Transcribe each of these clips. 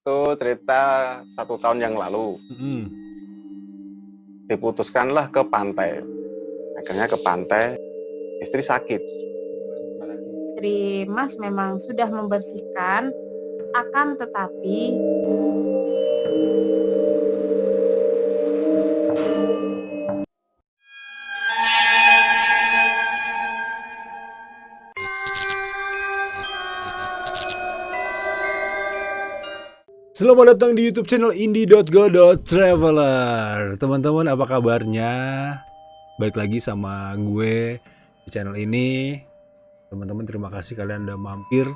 Itu cerita 1 tahun yang lalu. Diputuskanlah ke pantai. Akhirnya ke pantai, istri sakit. Istri Mas memang sudah membersihkan, akan tetapi Selamat datang di YouTube channel indie.go.traveler. Teman-teman, apa kabarnya? Balik lagi sama gue di channel ini. Teman-teman, terima kasih kalian udah mampir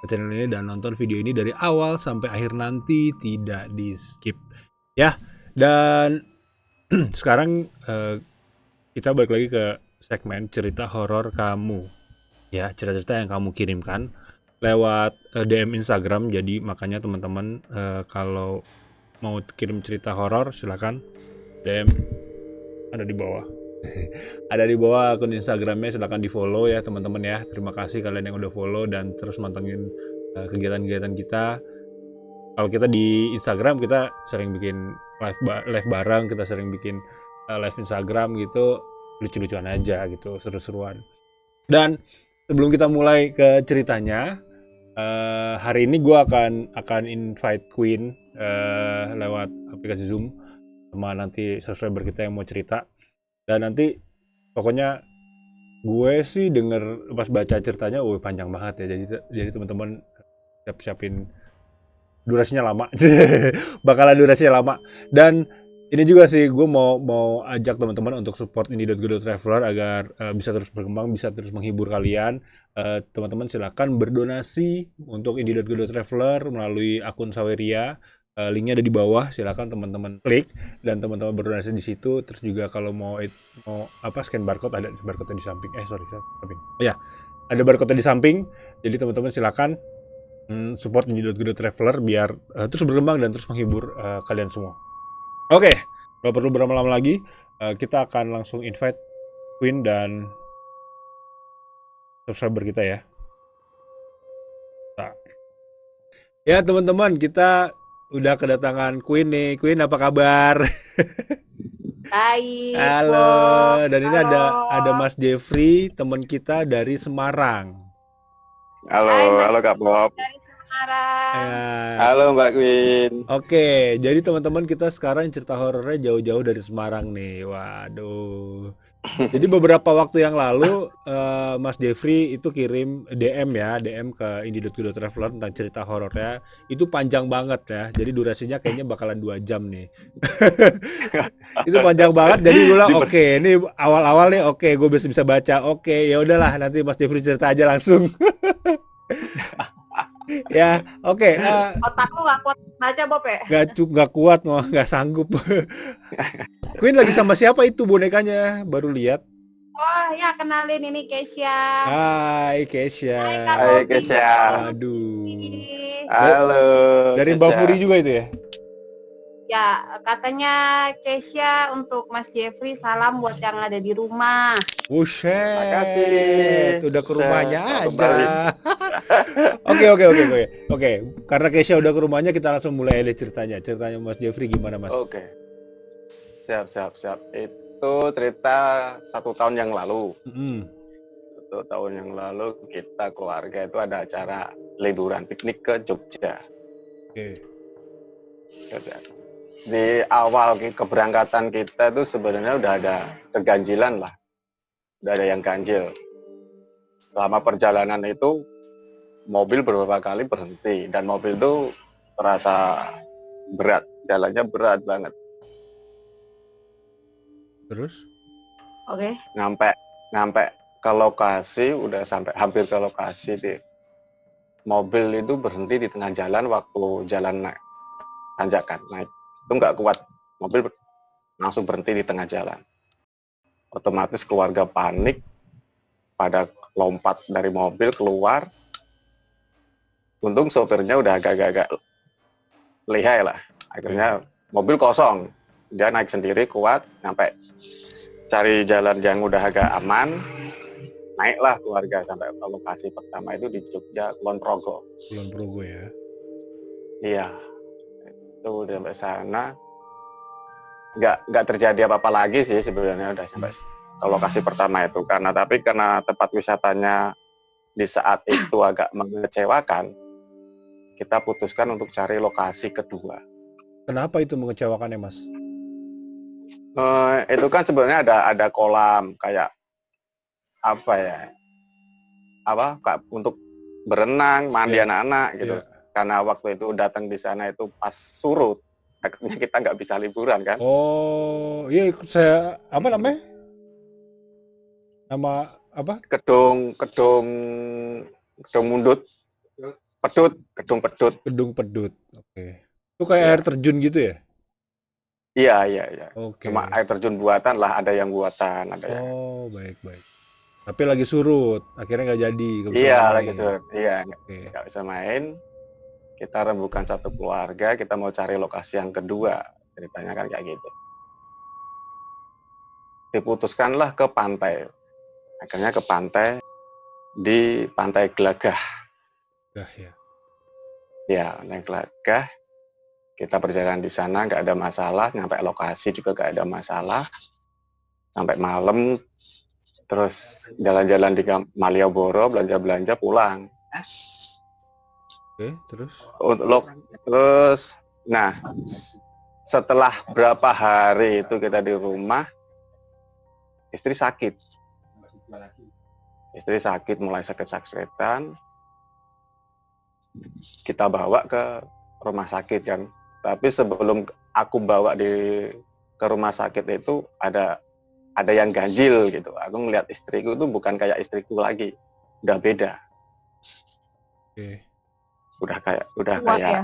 ke channel ini dan nonton video ini dari awal sampai akhir nanti, tidak di skip ya. Dan sekarang kita balik lagi ke segmen cerita horor kamu. Ya, cerita-cerita yang kamu kirimkan lewat DM Instagram. Jadi makanya teman-teman kalau mau kirim cerita horor silakan DM, ada di bawah. Ada di bawah akun Instagramnya, silakan di follow ya teman-teman ya. Terima kasih kalian yang udah follow dan terus mantengin kegiatan-kegiatan kita. Kalau kita di Instagram kita sering bikin live bareng, kita sering bikin live Instagram gitu, lucu-lucuan aja gitu, seru-seruan. Dan sebelum kita mulai ke ceritanya, hari ini gue akan invite Queen lewat aplikasi Zoom sama nanti subscriber kita yang mau cerita. Dan nanti pokoknya gue sih denger pas baca ceritanya, panjang banget ya. Jadi teman-teman siapin durasinya lama, bakalan durasinya lama. Dan ini juga sih gue mau ajak teman-teman untuk support indie.go.traveler agar bisa terus berkembang, bisa terus menghibur kalian. Teman-teman silakan berdonasi untuk indie.go.traveler melalui akun Saweria. Linknya ada di bawah, silakan teman-teman klik dan teman-teman berdonasi di situ. Terus juga kalau mau scan barcode, ada barcode di samping. Samping. Oh ya, ada barcode di samping. Jadi teman-teman silakan support indie.go.traveler biar terus berkembang dan terus menghibur kalian semua. Oke, gak perlu berlama-lama lagi, kita akan langsung invite Queen dan subscriber kita ya. Nah. Ya teman-teman, kita udah kedatangan Queen nih. Queen, apa kabar? baik. Halo, dan ini Halo. ada Mas Jeffrey, teman kita dari Semarang. Halo Kak Bob. Dari Semarang. Ya. Halo Mbak Queen. Oke, jadi teman-teman kita sekarang cerita horornya jauh-jauh dari Semarang nih. Waduh. Jadi beberapa waktu yang lalu Mas Jeffrey itu kirim DM ke indie.go.traveler tentang cerita horornya. Itu panjang banget ya. Jadi durasinya kayaknya bakalan 2 jam nih. Itu panjang banget. Jadi gue bilang oke, ini awal-awal nih oke, gue bisa baca. Oke, ya udahlah nanti Mas Jeffrey cerita aja langsung. Ya, oke. Otakku nggak kuat baca, Bob ya? Nggak kuat, mau nggak sanggup. Queen lagi sama siapa itu bonekanya? Baru lihat. Oh ya, kenalin ini Keisha. Hai Keisha. Hai Keisha. Aduh. Halo. Dari Mbak Furi juga itu ya? Ya, katanya Keisha untuk Mas Jeffrey, salam buat yang ada di rumah. Buset. Makasih. Udah ke rumahnya Selamat aja. Oke. Karena Keisha udah ke rumahnya, kita langsung mulai aja ceritanya. Ceritanya Mas Jeffrey gimana, Mas? Oke. Siap. Itu cerita 1 tahun yang lalu. 1 tahun yang lalu kita keluarga itu ada acara liburan piknik ke Jogja. Oke. Di awal keberangkatan kita itu sebenarnya udah ada keganjilan lah. Udah ada yang ganjil. Selama perjalanan itu mobil beberapa kali berhenti dan mobil itu terasa berat, jalannya berat banget. Terus? Oke. Nyampe ke lokasi, udah sampai hampir ke lokasi deh. Mobil itu berhenti di tengah jalan waktu jalan naik, tanjakan naik. Itu nggak kuat, mobil langsung berhenti di tengah jalan. Otomatis keluarga panik, pada lompat dari mobil keluar. Untung sopirnya udah agak-agak lihai lah. Akhirnya mobil kosong, dia naik sendiri kuat, sampai cari jalan yang udah agak aman. Naiklah keluarga sampai ke lokasi pertama itu di Jogja, Kulon Progo. Kulon Progo ya? Iya. Tuh udah sampai sana, nggak terjadi apa-apa lagi sih sebenarnya, udah sampai ke lokasi pertama itu, karena tempat wisatanya di saat itu agak mengecewakan, kita putuskan untuk cari lokasi kedua. Kenapa itu mengecewakan ya, Mas? Itu kan sebenarnya ada kolam kayak apa ya, untuk berenang, mandi anak-anak gitu. Karena waktu itu datang di sana itu pas surut, akhirnya kita nggak bisa liburan kan. Oh, iya ikut saya, apa namanya? Nama apa? Kedung Mundut, Kedung Pedut. Gedung Pedut. Oke. Itu kayak Iya. air terjun gitu ya? Iya. Oke. Cuma air terjun buatan lah, ada yang buatan, ada yang. Oh, baik. Tapi lagi surut, akhirnya nggak jadi. Nggak bisa Iya, main. lagi surut. Iya, Oke. nggak bisa main. Kita rembukan satu keluarga, kita mau cari lokasi yang kedua. Ceritanya kan kayak gitu. Diputuskanlah ke pantai. Akhirnya ke pantai, di Pantai Gelagah. Ya. Ya, naik Gelagah. Kita berjalan di sana, nggak ada masalah. Nyampe lokasi juga nggak ada masalah. Sampai malam, terus jalan-jalan di Malioboro, belanja-belanja, pulang. Oke, terus? Terus, nah, setelah berapa hari itu kita di rumah, istri sakit. Istri sakit, mulai sakit-sakitan. Kita bawa ke rumah sakit kan. Tapi sebelum aku bawa ke rumah sakit itu ada yang ganjil gitu. Aku ngeliat istriku itu bukan kayak istriku lagi, udah beda. Oke. Udah kayak ya?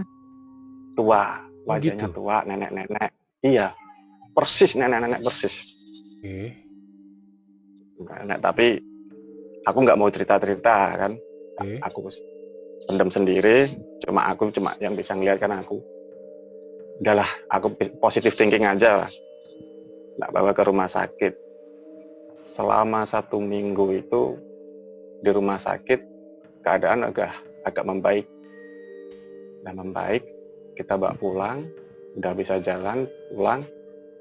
tua, wajahnya gitu? tua, nenek-nenek. Iya, persis nenek-nenek persis. Oke. Nenek, tapi aku nggak mau cerita-cerita kan. Oke. Aku pendam sendiri, aku cuma yang bisa ngeliat kan aku. Udahlah, aku positive thinking aja lah. Nggak bawa ke rumah sakit. Selama 1 minggu itu di rumah sakit, keadaan agak membaik. Udah membaik, kita bawa pulang, udah bisa jalan, pulang,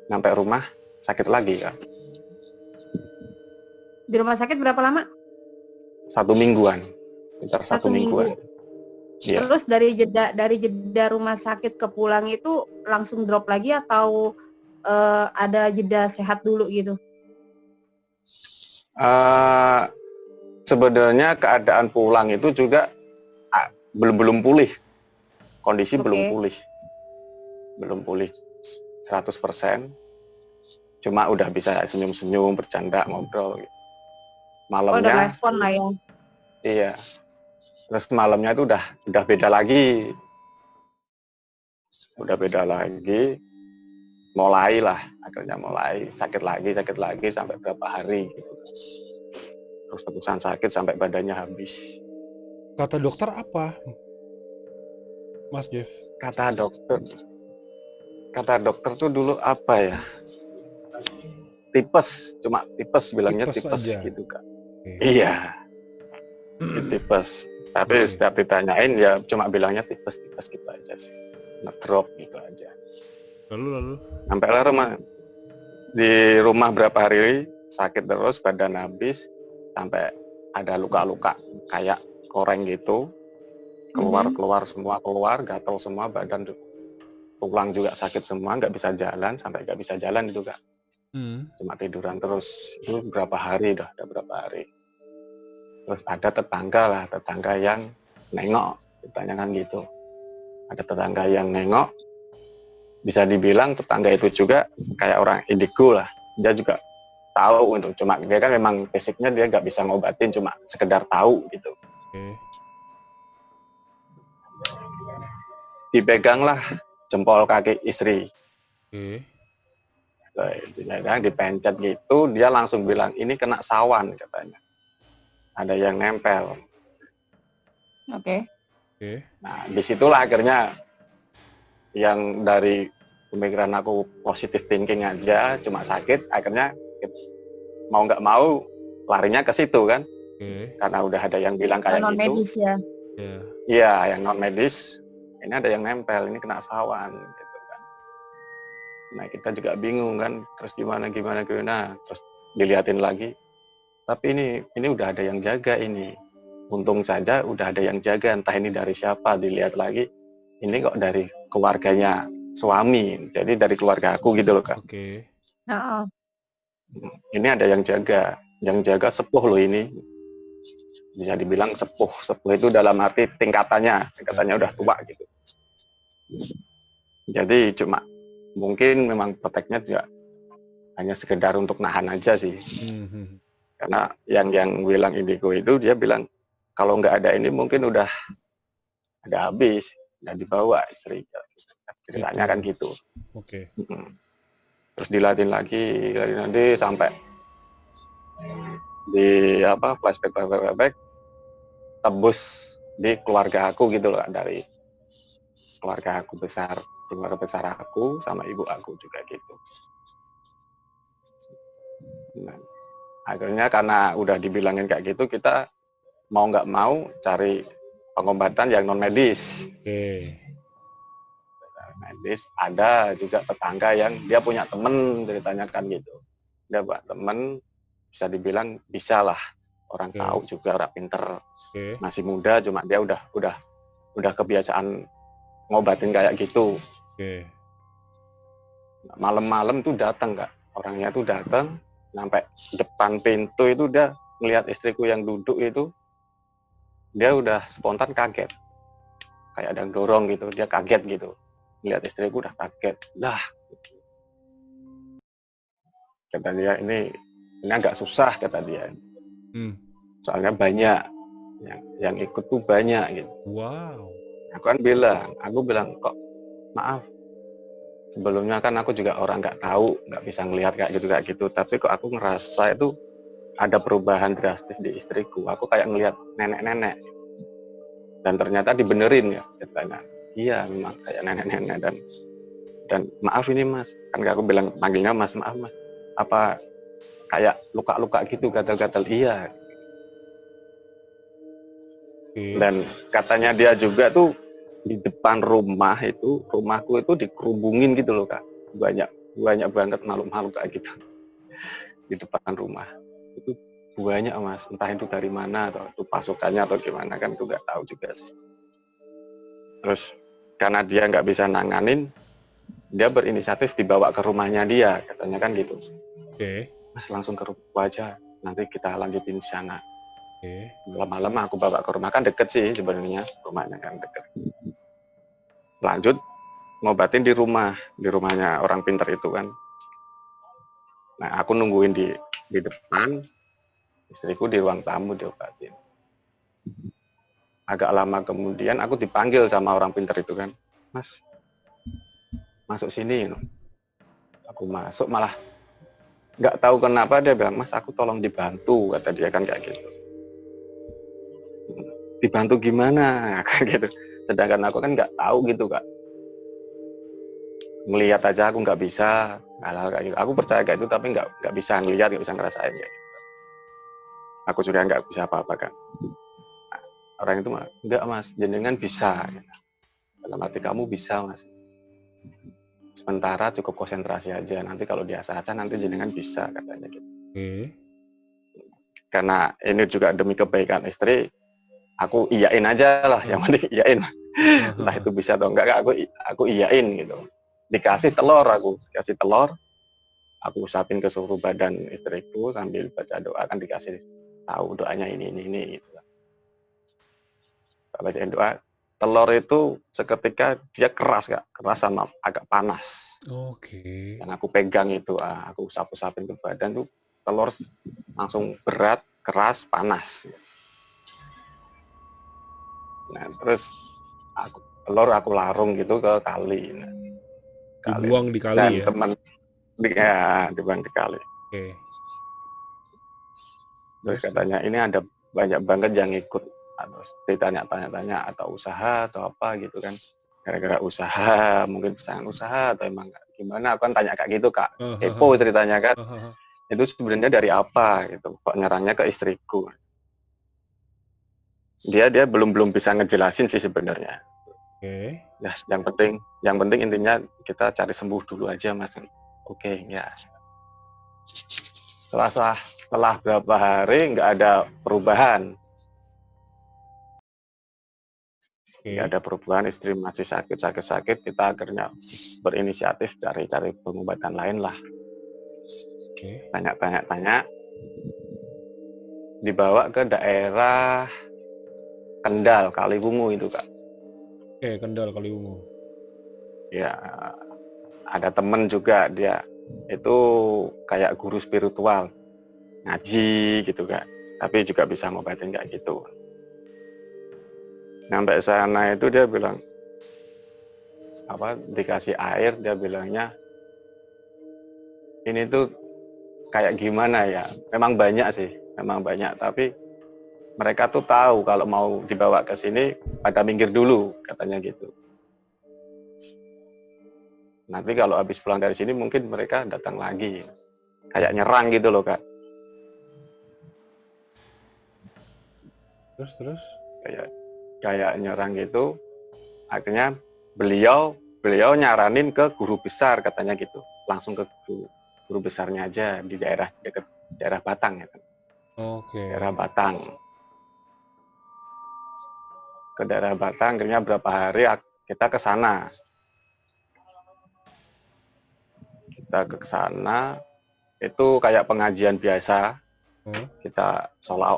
sampai rumah sakit lagi kan. Di rumah sakit berapa lama? 1 mingguan, sekitar 1 mingguan. Iya. Terus dari jeda rumah sakit ke pulang itu langsung drop lagi atau ada jeda sehat dulu gitu? Sebenarnya keadaan pulang itu juga belum pulih. Kondisi belum pulih 100%. Cuma udah bisa senyum-senyum, bercanda, ngobrol gitu. Malamnya udah respon lah ya. Iya. Terus malamnya itu udah beda lagi. Akhirnya mulai sakit lagi sampai berapa hari gitu. Terus terusan sakit sampai badannya habis. Kata dokter apa, Mas Jeff? Kata dokter tuh dulu apa ya? Tipes, cuma tipes bilangnya tipes aja. gitu kan. Okay. Iya. Tipes. Tapi setiap ditanyain ya cuma bilangnya tipes gitu aja sih. Ngedrop gitu aja. Lalu? Sampai di rumah berapa hari sakit terus, badan habis, sampai ada luka-luka kayak koreng gitu. Keluar semua, gatal semua badan, tulang juga sakit semua, nggak bisa jalan, sampai nggak bisa jalan itu Kak. Cuma tiduran terus. Itu berapa hari dah, berapa hari. Terus ada tetangga yang nengok, ditanyakan gitu. Ada tetangga yang nengok, bisa dibilang tetangga itu juga kayak orang indigo lah. Dia juga tahu untuk, cuma dia kan memang basicnya dia nggak bisa ngobatin, cuma sekedar tahu gitu. Dipeganglah jempol kaki istri. Dipencet gitu, dia langsung bilang ini kena sawan katanya. Ada yang nempel. Oke. Nah, disitulah akhirnya yang dari pemikiran aku positive thinking aja, cuma sakit, akhirnya mau nggak mau larinya ke situ kan. Karena udah ada yang bilang kayak non gitu. medis ya. Iya, yang non medis. Ini ada yang nempel, ini kena sawan gitu. Nah kita juga bingung kan, terus gimana, terus dilihatin lagi. Tapi ini udah ada yang jaga ini. Untung saja udah ada yang jaga, entah ini dari siapa, dilihat lagi. Ini kok dari keluarganya suami, jadi dari keluarga aku gitu loh Kak. Oke. Heeh. Ini ada yang jaga sepuh loh ini. Bisa dibilang sepuh itu dalam arti tingkatannya udah tua gitu. Jadi cuma mungkin memang proteknya juga hanya sekedar untuk nahan aja sih. Karena yang bilang indigo itu dia bilang kalau nggak ada ini mungkin udah habis, udah dibawa istri. Ceritanya kan gitu. Oke. Terus dilatih lagi nanti sampai di flashback tebus di keluarga aku gitu loh, dari keluarga besar aku sama ibu aku juga gitu. Nah, akhirnya karena udah dibilangin kayak gitu, kita mau nggak mau cari pengobatan yang non medis. Oke. Medis ada juga tetangga yang dia punya temen ceritanya kan gitu. Dia buat temen, bisa dibilang bisa lah, orang tahu juga, orang pinter, masih muda, cuma dia udah kebiasaan ngobatin kayak gitu. Malam-malam tuh datang Kak, orangnya tuh datang sampai depan pintu itu, dia ngelihat istriku yang duduk itu, dia udah spontan kaget, kayak ada yang dorong gitu, dia kaget gitu, ngelihat istriku udah kaget, lah kata dia ini agak susah kata dia, soalnya banyak yang ikut tuh banyak gitu. Wow. Aku bilang kok maaf, sebelumnya kan aku juga orang nggak tahu, nggak bisa ngelihat kayak gitu, tapi kok aku ngerasa itu ada perubahan drastis di istriku. Aku kayak ngelihat nenek-nenek, dan ternyata dibenerin ya ceritanya. Iya memang kayak nenek-nenek, dan maaf ini Mas, kan aku bilang panggilnya Mas, maaf Mas, apa kayak luka-luka gitu, gatal-gatal. Iya. Dan katanya dia juga tuh di depan rumahku itu dikerubungin gitu loh Kak, banyak banget makhluk kayak gitu di depan rumah itu, banyak Mas, entah itu dari mana atau itu pasukannya atau gimana kan, itu nggak tahu juga sih. Terus karena dia nggak bisa nanganin, dia berinisiatif dibawa ke rumahnya dia, katanya kan gitu. Mas langsung ke rumah aja, nanti kita lanjutin di sana. Malam-malam aku bawa ke rumah, kan deket sih sebenarnya rumahnya, kan deket. Lanjut ngobatin di rumahnya orang pinter itu kan. Nah aku nungguin di depan, istriku di ruang tamu diobatin. Agak lama kemudian aku dipanggil sama orang pinter itu kan, Mas masuk sini. Aku masuk, malah nggak tahu kenapa dia bilang, Mas aku tolong dibantu, kata dia kan kayak gitu. Dibantu gimana kayak gitu, sedangkan aku kan nggak tahu gitu Kak, ngelihat aja aku nggak bisa, hal-hal kayak gitu. Aku percaya kayak itu, tapi nggak bisa ngelihat, nggak bisa ngerasain kayak gitu. Aku juga nggak bisa apa-apa kan. Nah, orang itu malah, enggak Mas, jenengan bisa. Dalam arti kamu bisa Mas. Sementara cukup konsentrasi aja, nanti kalau diasah-asah nanti jenengan bisa, katanya gitu. Karena ini juga demi kebaikan istri, aku iyain aja lah, yang penting iyain. Entah itu bisa atau enggak, aku iyain gitu. Dikasih telur, aku usapin ke seluruh badan istriku sambil baca doa, kan dikasih tahu doanya ini gitu. Bacain doa, telur itu seketika dia keras Kak, keras sama agak panas. Dan aku pegang itu, aku usap-usapin ke badan tuh, telur langsung berat, keras, panas. Nah terus telur aku larung gitu ke kali. Dibuang di kali. Dan ya? Dibuang di kali. Terus katanya ini ada banyak banget yang ikut, terus ditanya-tanya atau usaha atau apa gitu kan, gara-gara usaha, mungkin pesanan usaha atau emang gimana, aku kan tanya kayak gitu Kak, kepo ceritanya kan. Itu sebenarnya dari apa gitu, kok nyerangnya ke istriku. Dia belum bisa ngejelasin sih sebenarnya. Oke. Ya, yang penting intinya kita cari sembuh dulu aja, Mas. Oke, ya. Setelah berapa hari nggak ada perubahan. Nggak ada perubahan, istri masih sakit, kita akhirnya berinisiatif cari pengobatan lain lah. Oke. Tanya, dibawa ke daerah Kendal, Kaliwungu itu, Kak. Oke, Kendal Kaliwungu. Ya, ada temen juga, dia itu kayak guru spiritual, ngaji gitu, Kak. Tapi juga bisa ngobatin kayak gitu. Sampai sana itu dia bilang, dikasih air, dia bilangnya, ini tuh kayak gimana ya, memang banyak sih, tapi mereka tuh tahu kalau mau dibawa ke sini pada minggir dulu, katanya gitu. Nanti kalau habis pulang dari sini mungkin mereka datang lagi, kayak nyerang gitu loh, Kak. Terus? Kayak nyerang gitu. Akhirnya beliau nyaranin ke guru besar, katanya gitu, langsung ke guru besarnya aja di dekat daerah Batang ya kan. Oke. Daerah Batang. Ke daerah Batang, akhirnya berapa hari kita ke sana. Kita ke sana, itu kayak pengajian biasa. Kita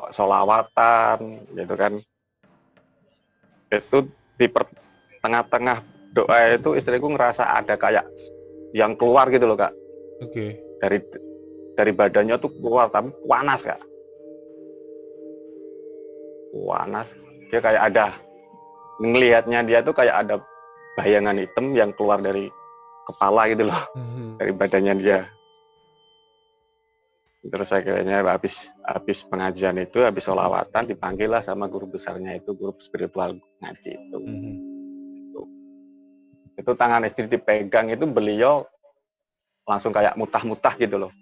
sholawatan gitu kan. Itu di tengah-tengah doa itu istriku ngerasa ada kayak yang keluar gitu loh, Kak. Oke. Dari badannya tuh keluar, tapi panas, Kak. Panas. Dia kayak ada, ngelihatnya dia tuh kayak ada bayangan hitam yang keluar dari kepala gitu loh, dari badannya dia. Terus akhirnya habis pengajian itu, habis sholawatan, dipanggil lah sama guru besarnya itu, guru spiritual ngaji itu. Itu tangan istri dipegang itu, beliau langsung kayak mutah-mutah gitu loh.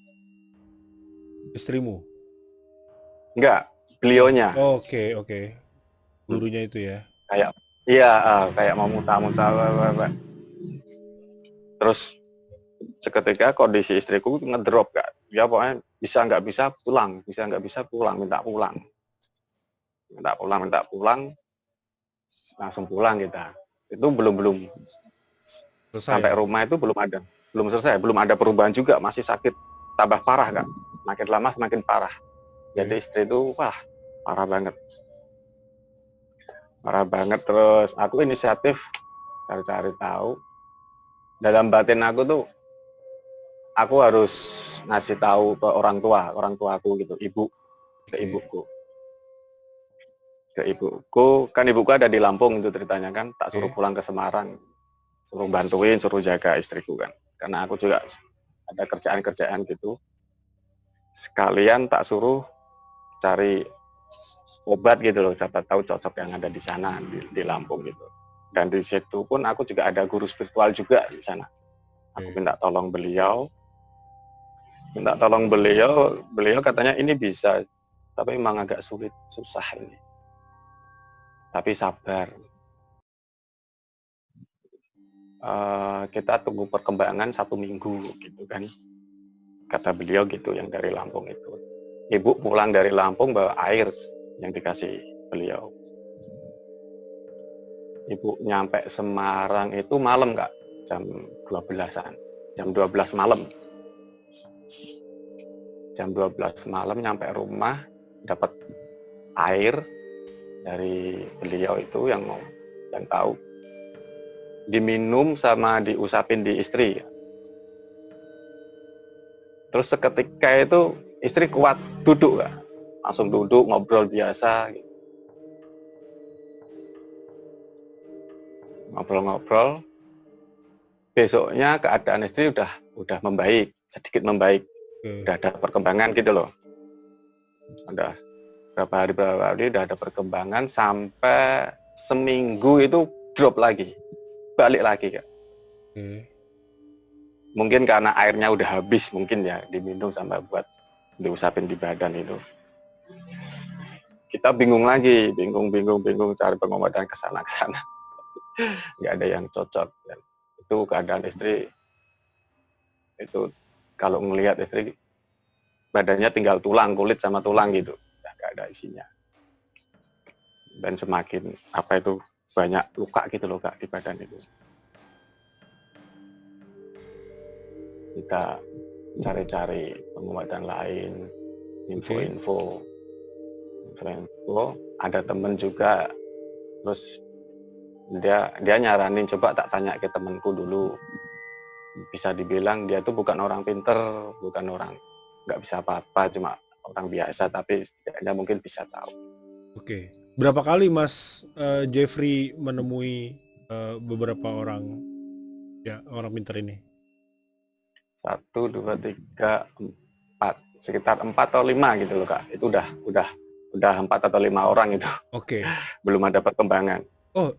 Istrimu? Enggak, beliaunya. Oke. Gurunya itu ya? Kayak mau mutah-mutah. Terus seketika kondisi istriku ngedrop, Kak. Dia pokoknya bisa nggak bisa pulang, minta pulang, langsung pulang kita. Itu belum Selesai. Sampai rumah itu belum selesai, belum ada perubahan juga, masih sakit, tambah parah, Kak. Makin lama semakin parah. Jadi istri itu parah banget. Terus aku inisiatif cari tahu. Dalam batin aku tuh, aku harus ngasih tahu ke orang tuaku gitu, ibuku. Kan ibuku ada di Lampung itu ceritanya kan, tak suruh pulang ke Semarang, suruh bantuin, suruh jaga istriku kan, karena aku juga ada kerjaan gitu. Sekalian tak suruh cari obat gitu loh, siapa tahu cocok yang ada di sana di Lampung gitu. Dan di situ pun aku juga ada guru spiritual juga di sana. Aku minta tolong beliau, beliau katanya ini bisa, tapi memang agak susah ini. Tapi sabar. Kita tunggu perkembangan 1 minggu gitu kan. Kata beliau gitu, yang dari Lampung itu. Ibu pulang dari Lampung bawa air yang dikasih beliau. Ibu nyampe Semarang itu malam, Kak, jam 12-an. Jam 12 malam. Jam 12 malam nyampe rumah, dapat air dari beliau itu yang tahu. Diminum sama diusapin di istri. Terus seketika itu istri kuat duduk, Kak. Langsung duduk, ngobrol biasa gitu. Ngobrol. Besoknya keadaan istri udah membaik, sedikit membaik. Udah ada perkembangan gitu loh. Udah berapa hari udah ada perkembangan, sampai seminggu itu drop lagi. Balik lagi, Kak. Mungkin karena airnya udah habis mungkin ya, diminum sama buat diusapin di badan itu. Kita bingung lagi, bingung cari pengobatan ke sana. nggak ada yang cocok. Dan itu keadaan istri itu kalau ngelihat istri badannya tinggal tulang, kulit sama tulang gitu, nggak ada isinya. Dan semakin apa itu banyak luka gitu loh Kak di badan itu. Kita cari-cari pengobatan lain, info-info. Ada temen juga, terus dia nyaranin coba tak tanya ke temenku dulu. Bisa dibilang dia tuh bukan orang pinter, bukan orang nggak bisa apa-apa, cuma orang biasa, tapi setidaknya mungkin bisa tahu. Oke. Berapa kali Mas Jeffrey menemui beberapa orang pinter ini? 1, 2, 3, 4, sekitar 4 atau 5 gitu loh Kak. Itu udah 4 atau 5 orang itu. Oke. Belum ada perkembangan. Oh,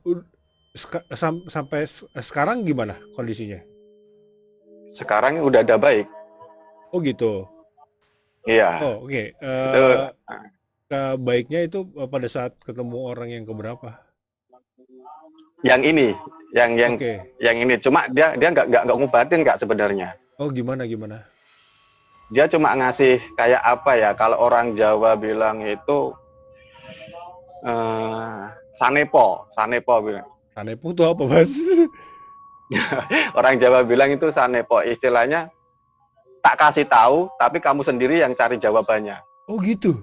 sampai sekarang gimana kondisinya? Sekarang udah ada baik. Oh gitu. Iya. Oh oke. Baiknya itu pada saat ketemu orang yang keberapa? Yang ini, yang Oke. yang ini. Cuma dia nggak ngubatin Kak sebenarnya. Oh gimana? Dia cuma ngasih kayak apa ya? Kalau orang Jawa bilang itu sanepo bilang. Sanepo itu apa Mas? Orang Jawa bilang itu sanepo, istilahnya tak kasih tahu, tapi kamu sendiri yang cari jawabannya. Oh gitu.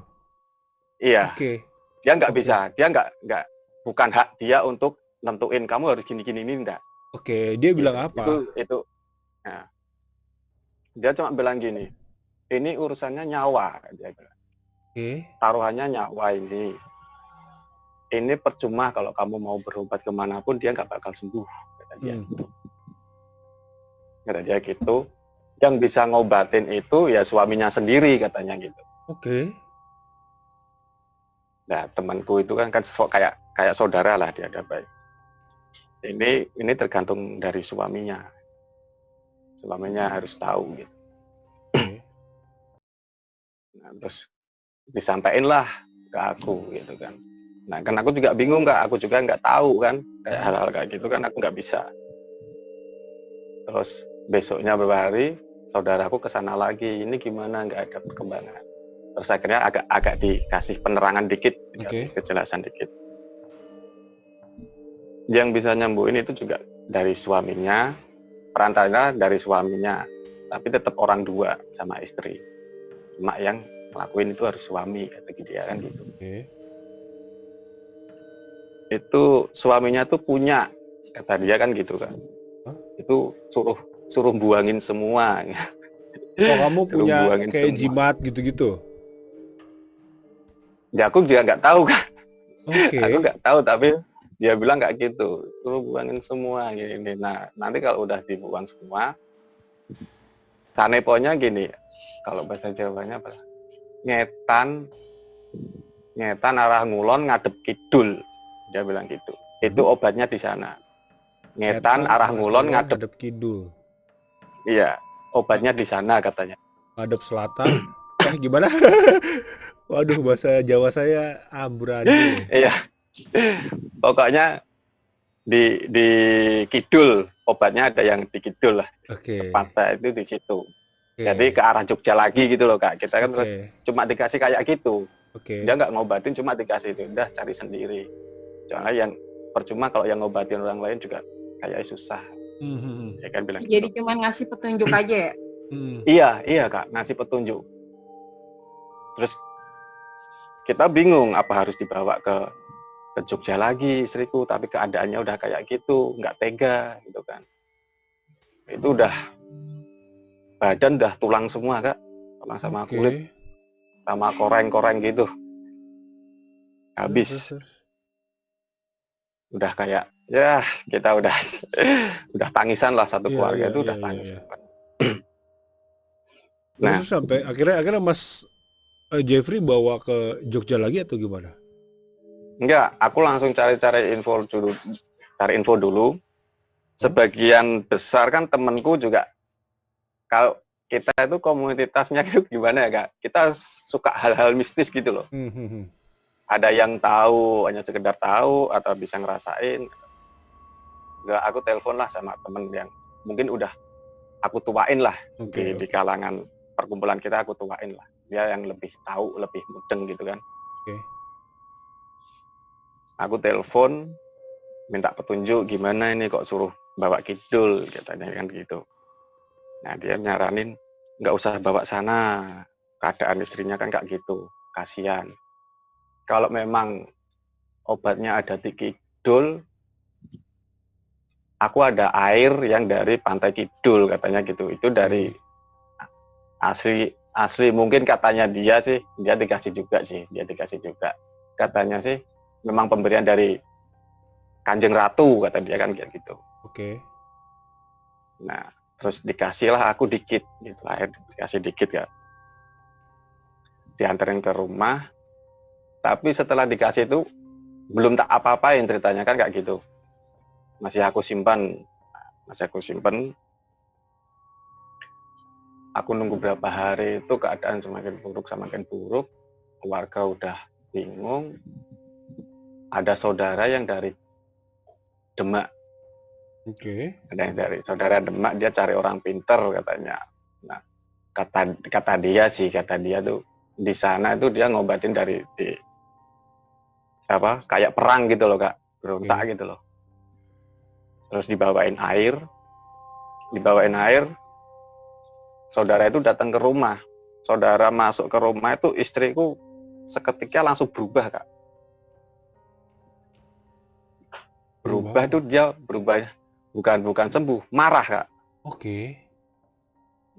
Iya. Oke. Dia nggak bisa, dia nggak bukan hak dia untuk nentuin kamu harus gini ini enggak. Oke, dia bilang apa? Itu. Nah, dia cuma bilang gini, ini urusannya nyawa, dia bilang. Oke. Taruhannya nyawa ini. Ini percuma kalau kamu mau berobat kemanapun dia nggak bakal sembuh, kata dia. Kata dia gitu. Yang bisa ngobatin itu ya suaminya sendiri katanya gitu. Oke. Nah temanku itu kan kayak saudara lah dia ada baik. Ini tergantung dari suaminya. Suaminya harus tahu gitu. Nah, terus disampaikan lah ke aku gitu kan. Nah kan aku juga bingung Kak, aku juga nggak tahu kan kayak hal-hal kayak gitu kan aku nggak bisa. Terus besoknya beberapa hari saudaraku kesana lagi, ini gimana nggak ada perkembangan. Terus akhirnya agak dikasih penerangan dikit, dikasih kejelasan dikit. Yang bisa nyembuhin itu juga dari suaminya, perantaranya dari suaminya, tapi tetap orang dua sama istri. Cuma yang ngelakuin itu harus suami, kata dia kan gitu. Itu suaminya tuh punya, kata dia kan gitu kan. Itu suruh buangin semua. Oh kamu punya kayak semua. Jimat gitu-gitu? Ya aku juga nggak tahu kan. Aku nggak tahu tapi dia bilang kayak gitu, suruh buangin semua gini. Nah nanti kalau udah dibuang semua, saneponya gini, kalau bahasa Jawanya apa? Ngetan arah ngulon ngadep kidul, dia bilang gitu. Itu obatnya di sana. Ngetan arah ngulon ngadep kidul. Iya, obatnya di sana katanya. Ngadep selatan. Gimana? Waduh, bahasa Jawa saya amburadul. Iya. Pokoknya di kidul, obatnya ada yang di kidul lah. Tepatnya itu di situ. Jadi ke arah Jogja lagi gitu loh Kak. Kita kan terus cuma dikasih kayak gitu. Dia nggak ngobatin, cuma dikasih itu. Udah cari sendiri. Soalnya yang percuma kalau yang ngobatin orang lain juga kayak susah. Ya kan bilang jadi gitu. Cuma ngasih petunjuk aja ya? Iya Kak, ngasih petunjuk. Terus kita bingung apa harus dibawa ke Jogja lagi istriku, tapi keadaannya udah kayak gitu, nggak tega gitu kan. Itu udah badan udah tulang semua Kak, tulang sama kulit, sama koreng-koreng gitu. Habis. Udah kayak ya kita udah tangisan lah satu keluarga itu udah tangisan. Nah, terus sampai akhirnya Mas Jeffrey bawa ke Jogja lagi atau gimana? Enggak, aku langsung cari info dulu. Sebagian besar kan temenku juga, kalau kita itu komunitasnya itu gimana ya Kak? Kita suka hal-hal mistis gitu loh. Ada yang tahu, hanya sekedar tahu atau bisa ngerasain. Enggak, aku telepon lah sama temen yang mungkin udah aku tuain lah Oke. di kalangan perkumpulan kita, aku tuain lah. Dia yang lebih tahu, lebih mudeng gitu kan. Oke. Aku telepon minta petunjuk gimana ini kok suruh bawa kidul katanya kan gitu. Nah dia nyaranin nggak usah bawa sana, keadaan istrinya kan kayak gitu, kasihan. Kalau memang obatnya ada di kidul, aku ada air yang dari pantai kidul katanya gitu. Itu dari asli mungkin katanya dia sih, dia dikasih juga. Katanya sih memang pemberian dari Kanjeng Ratu kata dia kan kayak gitu. Oke. Nah, terus dikasihlah aku dikit gitu, air dikasih dikit ya. Dianterin ke rumah. Tapi setelah dikasih itu belum tak apa-apain ceritanya kan kayak gitu. Masih aku simpan. Aku nunggu berapa hari itu keadaan semakin buruk. Keluarga udah bingung. Ada saudara yang dari Demak. Oke. Ada yang dari saudara Demak, dia cari orang pinter katanya. Nah, kata dia tuh di sana itu dia ngobatin dari kayak perang gitu loh Kak, berontak gitu loh. Terus dibawain air, saudara itu datang ke rumah. Saudara masuk ke rumah itu istriku seketika langsung berubah Kak. Berubah itu dia berubah bukan sembuh, marah Kak. Oke.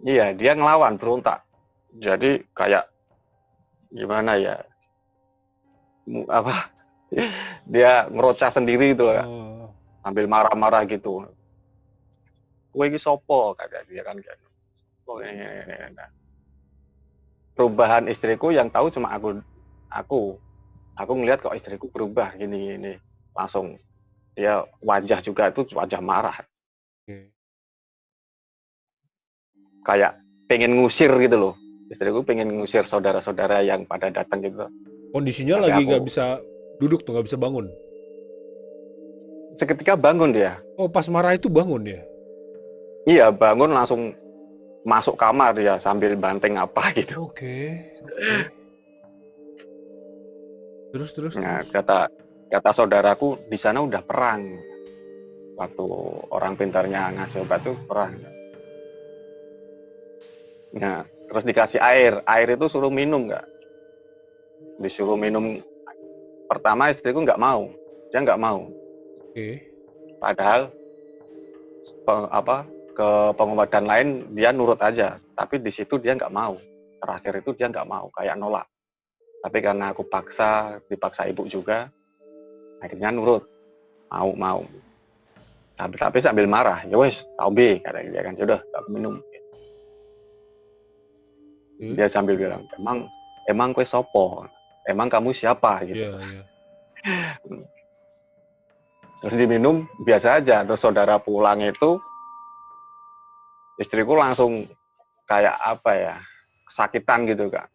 Iya, dia ngelawan, berontak. Jadi kayak gimana ya? Dia ngerocah sendiri gitu Kak. Sambil marah-marah gitu. Kowe iki sopo kata dia kan kayak. Perubahan istriku yang tahu cuma aku ngelihat kok istriku berubah gini langsung dia wajah juga itu wajah marah. Kayak pengen ngusir gitu loh. Istriku pengen ngusir saudara-saudara yang pada datang gitu. Kondisinya Tapi lagi nggak bisa duduk tuh, nggak bisa bangun. Seketika bangun dia. Oh, pas marah itu bangun dia? Iya, bangun langsung masuk kamar dia sambil banting apa gitu. Oke. Terus. Nah, kata saudaraku di sana udah perang. Waktu orang pintarnya ngasih obat itu perang. Nah, terus dikasih air itu suruh minum nggak? Disuruh minum. Pertama istriku nggak mau, dia nggak mau. Oke. Padahal ke pengobatan lain dia nurut aja, tapi di situ dia nggak mau. Terakhir itu dia nggak mau, kayak nolak. Tapi karena aku dipaksa ibu juga, akhirnya nurut, mau. Tapi sambil marah, ya wes, tau be, kata dia kan, yaudah, aku minum. Dia sambil bilang, emang kue sopo, emang kamu siapa gitu. Iya. Terus diminum biasa aja. Terus saudara pulang itu istriku langsung kayak kesakitan gitu Kak.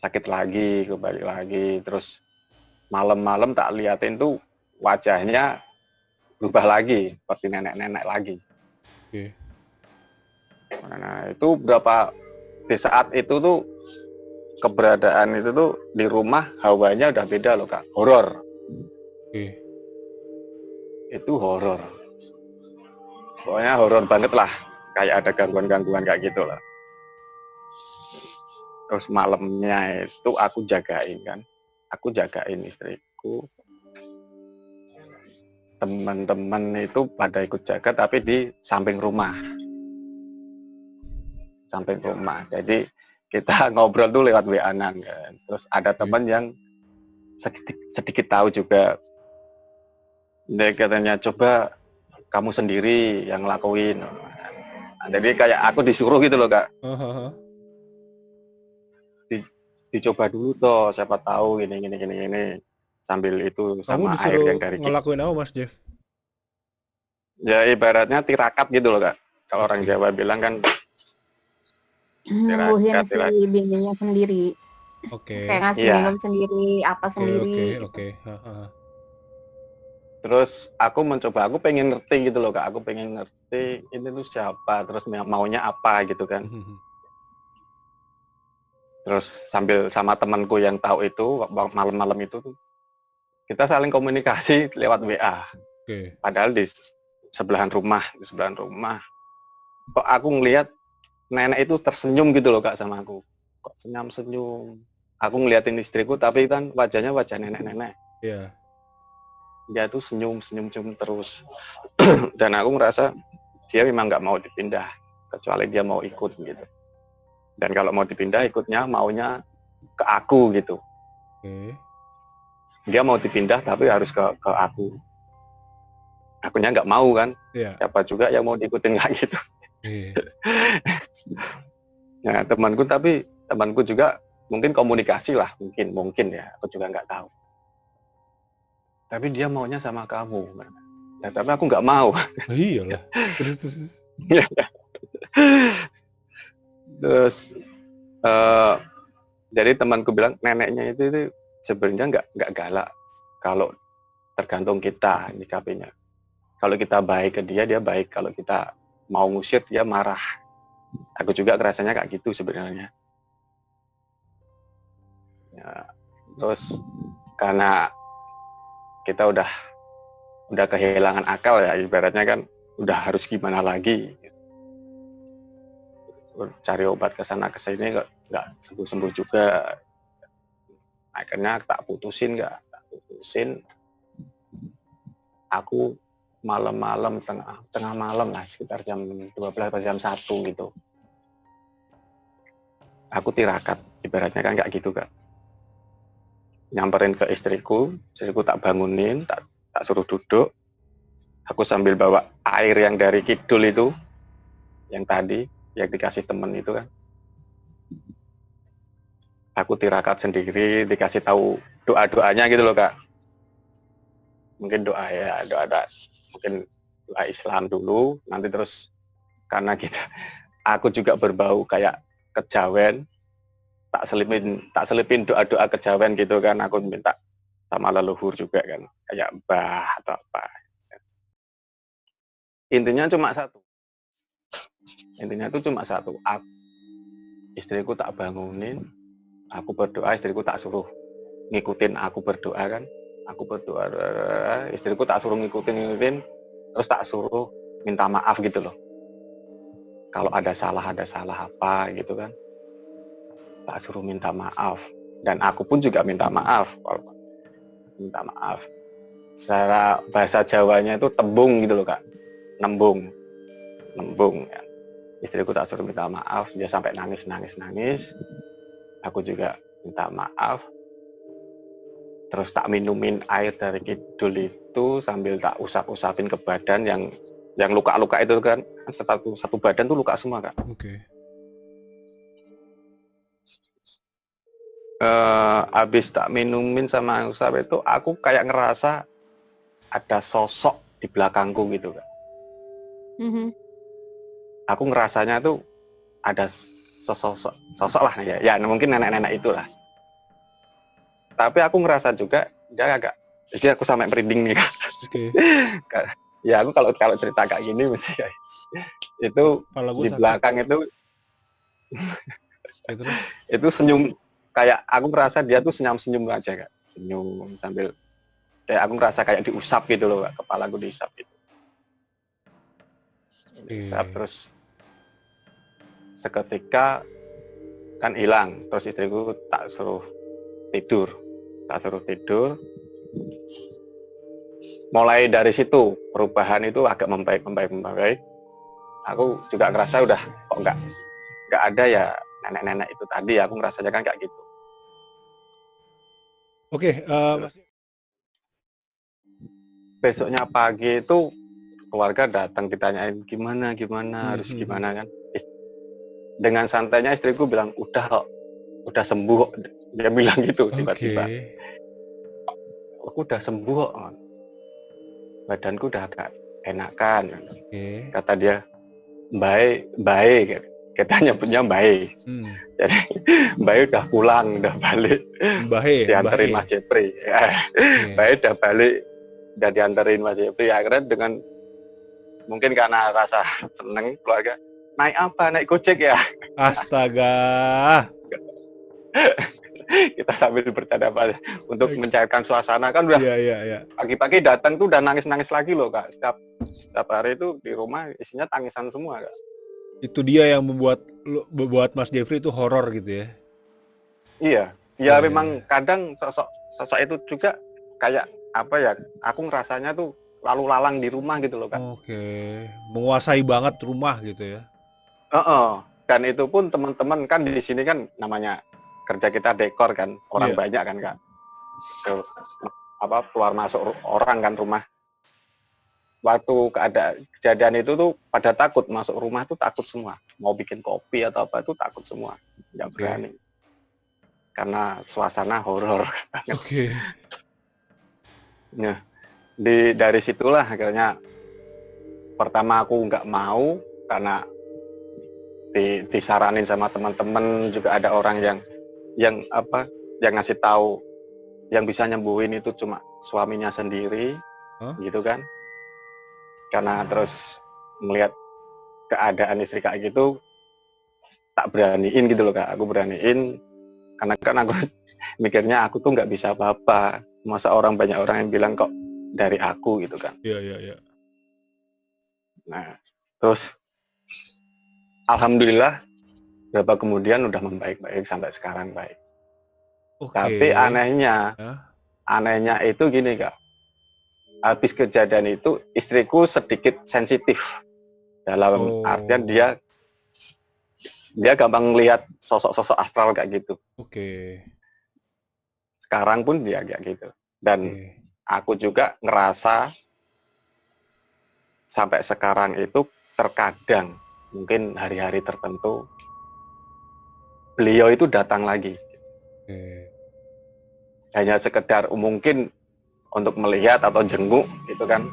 Sakit lagi, kembali lagi. Terus malam-malam tak liatin tuh wajahnya berubah lagi seperti nenek-nenek lagi. Oke. Nah itu di saat itu tuh keberadaan itu tuh di rumah hawanya udah beda loh Kak, horor. Oke. Itu horor. Pokoknya horor banget lah, kayak ada gangguan-gangguan kayak gitu lah. Terus malamnya itu aku jagain istriku. Teman-teman itu pada ikut jaga tapi di samping rumah. Jadi kita ngobrol tuh lewat WA-an kan. Terus ada teman yang sedikit tahu juga. Dia katanya coba kamu sendiri yang ngelakuin. Nah, jadi kayak aku disuruh gitu loh Kak. Dicoba dulu toh, siapa tahu gini. Sambil itu sama air yang dari ngelakuin apa Mas Jeff? Ya ibaratnya tirakat gitu loh Kak. Kalau orang Jawa bilang kan nyembuhin si bininya sendiri. Kayak ngasih minum sendiri, apa sendiri. Oke. Terus aku pengen ngerti gitu loh Kak, aku pengen ngerti ini tuh siapa, terus maunya apa gitu kan. Terus sambil sama temanku yang tahu itu, malam-malam itu tuh, kita saling komunikasi lewat WA. Oke. Padahal di sebelahan rumah. Kok aku ngelihat nenek itu tersenyum gitu loh Kak sama aku. Kok senyum-senyum. Aku ngeliatin istriku tapi kan wajahnya wajah nenek-nenek. Iya. Dia tuh senyum terus. Dan aku ngerasa dia memang nggak mau dipindah, kecuali dia mau ikut gitu. Dan kalau mau dipindah ikutnya maunya ke aku gitu. Oke. Dia mau dipindah tapi harus ke aku. Akunya nggak mau kan. Iya. Siapa juga yang mau diikutin kayak gitu. Iya. Nah, temanku juga mungkin komunikasi lah, mungkin ya, aku juga nggak tahu. Tapi dia maunya sama kamu. Nah, tapi aku nggak mau. Iyalah. Terus. Terus jadi temanku bilang neneknya itu sebenarnya nggak galak kalau tergantung kita nyikapinya. Kalau kita baik ke dia baik. Kalau kita mau ngusir dia marah. Aku juga rasanya kayak gitu sebenarnya. Ya, terus karena kita udah kehilangan akal ya, ibaratnya kan udah harus gimana lagi. Cari obat ke sana ke sini nggak sembuh juga. Akhirnya tak putusin. Aku malam-malam tengah malam lah, sekitar jam 12 atau jam 1 gitu. Aku tirakat, ibaratnya kan kayak gitu Kak. Nyamperin ke istriku tak bangunin, tak suruh duduk. Aku sambil bawa air yang dari kidul itu, yang tadi, yang dikasih temen itu kan. Aku tirakat sendiri, dikasih tahu doa-doanya gitu loh Kak. Mungkin doa mungkin doa Islam dulu, nanti terus karena aku juga berbau kayak kejawen, tak selipin doa-doa kejawen gitu kan, aku minta sama leluhur juga kan, kayak mbah atau apa. Intinya itu cuma satu. Istriku tak bangunin, aku berdoa, istriku tak suruh ngikutin aku berdoa kan. Aku berdoa, istriku tak suruh ngikutin, terus tak suruh minta maaf gitu loh. Kalau ada salah apa gitu kan, tak suruh minta maaf. Dan aku pun juga minta maaf. Secara bahasa Jawanya itu tembung gitu loh Kak, nembung ya. Istriku tak suruh minta maaf, dia sampai nangis. Aku juga minta maaf. Terus tak minumin air dari kidul itu sambil tak usap-usapin ke badan yang luka-luka itu kan, satu badan tuh luka semua Kak. Oke. Habis tak minumin sama usap itu, aku kayak ngerasa ada sosok di belakangku gitu Kak. Aku ngerasanya tuh ada sosok lah ya mungkin nenek-nenek itulah. Tapi aku ngerasa juga dia jadi aku sampai merinding nih Kak. Oke. Ya aku kalau cerita kayak gini mesti kayak itu di belakang itu itu senyum, kayak aku ngerasa dia tuh senyum aja Kak. Senyum sambil kayak aku ngerasa kayak diusap gitu loh Kak, kepala aku diusap gitu. Diusap terus seketika kan hilang, terus istriku tak suruh tidur. Mulai dari situ perubahan itu agak membaik. Aku juga ngerasa udah kok nggak ada ya nenek-nenek itu tadi, aku ngerasanya kan kayak gitu. Oke, besoknya pagi itu keluarga datang ditanyain gimana harus gimana kan. Dengan santainya istriku bilang udah sembuh, dia bilang gitu tiba-tiba. Aku udah sembuh, badanku udah agak enakan. Kata dia baik, kita nyebutnya baik. Jadi baik udah pulang, udah balik, dianterin Mas Jepri. Baik udah balik udah dianterin Mas Jeffrey. Akhirnya dengan mungkin karena rasa seneng keluarga, naik apa? Naik Gojek ya? Astaga. Kita sambil bercanda Pak untuk mencairkan suasana kan udah Iya. pagi-pagi datang tuh udah nangis-nangis lagi loh Kak. Setiap hari itu di rumah isinya tangisan semua Kak. Itu dia yang membuat Mas Jeffrey itu horor gitu ya. Iya, ya memang kadang sosok itu juga kayak apa ya? Aku ngerasanya tuh lalu lalang di rumah gitu loh Kak. Oke, menguasai banget rumah gitu ya. Dan itu pun teman-teman kan di sini kan namanya kerja kita dekor kan, orang banyak kan Kak. Keluar masuk orang kan rumah. Waktu kejadian itu tuh pada takut masuk rumah tuh takut semua. Mau bikin kopi atau apa tuh takut semua, nggak berani. Karena suasana horor. Oke. Nah, dari situlah akhirnya pertama aku nggak mau karena disaranin sama teman-teman, juga ada orang yang ngasih tahu yang bisa nyembuhin itu cuma suaminya sendiri, gitu kan. Karena terus melihat keadaan istri kayak gitu, tak beraniin gitu loh Kak. Aku beraniin karena kan aku mikirnya aku tuh nggak bisa apa-apa. Masa banyak orang yang bilang kok dari aku gitu kan. Iya. Nah, terus alhamdulillah berapa kemudian udah membaik-baik sampai sekarang baik. Tapi anehnya itu gini Kak. Habis kejadian itu istriku sedikit sensitif dalam artian dia gampang lihat sosok-sosok astral kayak gitu. Oke. Sekarang pun dia kayak gitu. Dan aku juga ngerasa sampai sekarang itu terkadang mungkin hari-hari tertentu beliau itu datang lagi. Hanya sekedar mungkin untuk melihat atau jenguk gitu kan.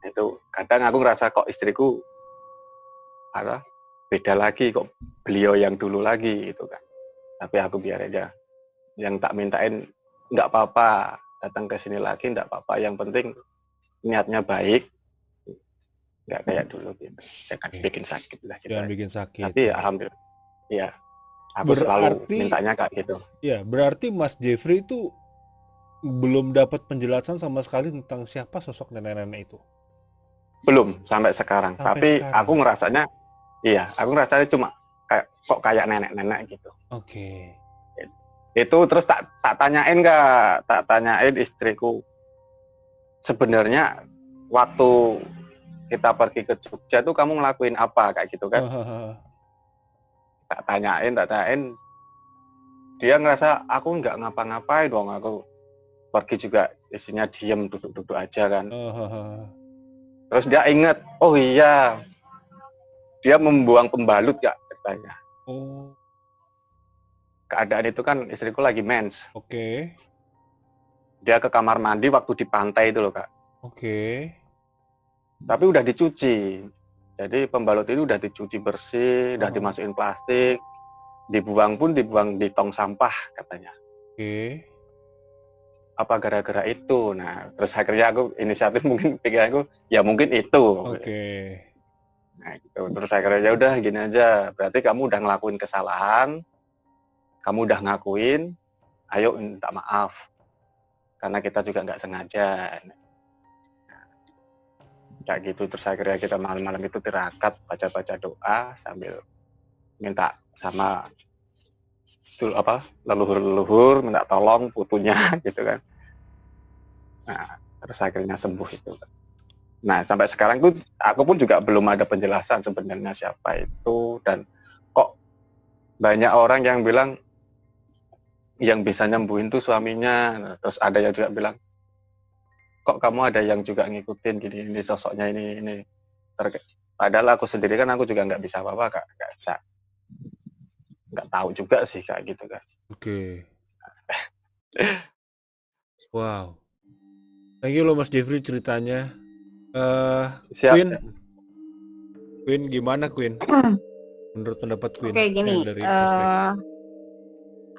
Itu kadang aku ngerasa kok istriku beda lagi, kok beliau yang dulu lagi gitu kan. Tapi aku biar aja. Yang tak mintain nggak apa-apa, datang ke sini lagi nggak apa-apa, yang penting niatnya baik, nggak kayak dulu gitu. Jangan bikin sakit lah gitu. Jangan bikin sakit. Tapi ya, alhamdulillah, ya aku selalu mintanya kayak gitu. Ya berarti Mas Jeffrey itu belum dapat penjelasan sama sekali tentang siapa sosok nenek-nenek itu. Belum sampai sekarang. Tapi aku ngerasanya, aku ngerasanya cuma kayak nenek-nenek gitu. Oke. Itu terus tak tanyain istriku. Sebenarnya waktu kita pergi ke Jogja tuh kamu ngelakuin apa kayak gitu kan? Tak tanyain. Dia ngerasa aku nggak ngapa-ngapain dong, aku pergi juga isinya diem duduk-duduk aja kan. Terus dia ingat, oh iya, dia membuang pembalut Kak katanya. Keadaan itu kan istriku lagi mens. Oke. Dia ke kamar mandi waktu di pantai itu loh Kak. Oke. Tapi udah dicuci. Jadi pembalut itu udah dicuci bersih, udah dimasukin plastik, dibuang di tong sampah katanya. Oke. Apa gara-gara itu? Nah, terus akhirnya aku inisiatif mungkin pikiranku, ya mungkin itu. Oke. Nah, gitu. Terus akhirnya ya udah gini aja. Berarti kamu udah ngelakuin kesalahan, kamu udah ngakuin, ayo minta maaf. Karena kita juga nggak sengaja. Kayak gitu. Terus akhirnya kita malam-malam itu tirakat, baca-baca doa sambil minta sama leluhur-leluhur minta tolong putunya gitu kan. Nah, terus akhirnya sembuh itu. Nah, sampai sekarang tuh aku pun juga belum ada penjelasan sebenarnya siapa itu, dan kok banyak orang yang bilang yang bisa nyembuhin tuh suaminya. Nah, terus ada yang juga bilang kok kamu ada yang juga ngikutin gini, ini sosoknya ini. Padahal aku sendiri kan aku juga nggak bisa apa-apa Kak, nggak tahu juga sih kayak gitu kan. Oke. Wow. Thank you loh Mas Jeffrey ceritanya. Queen gimana Queen? Menurut pendapat Queen? Oke, gini.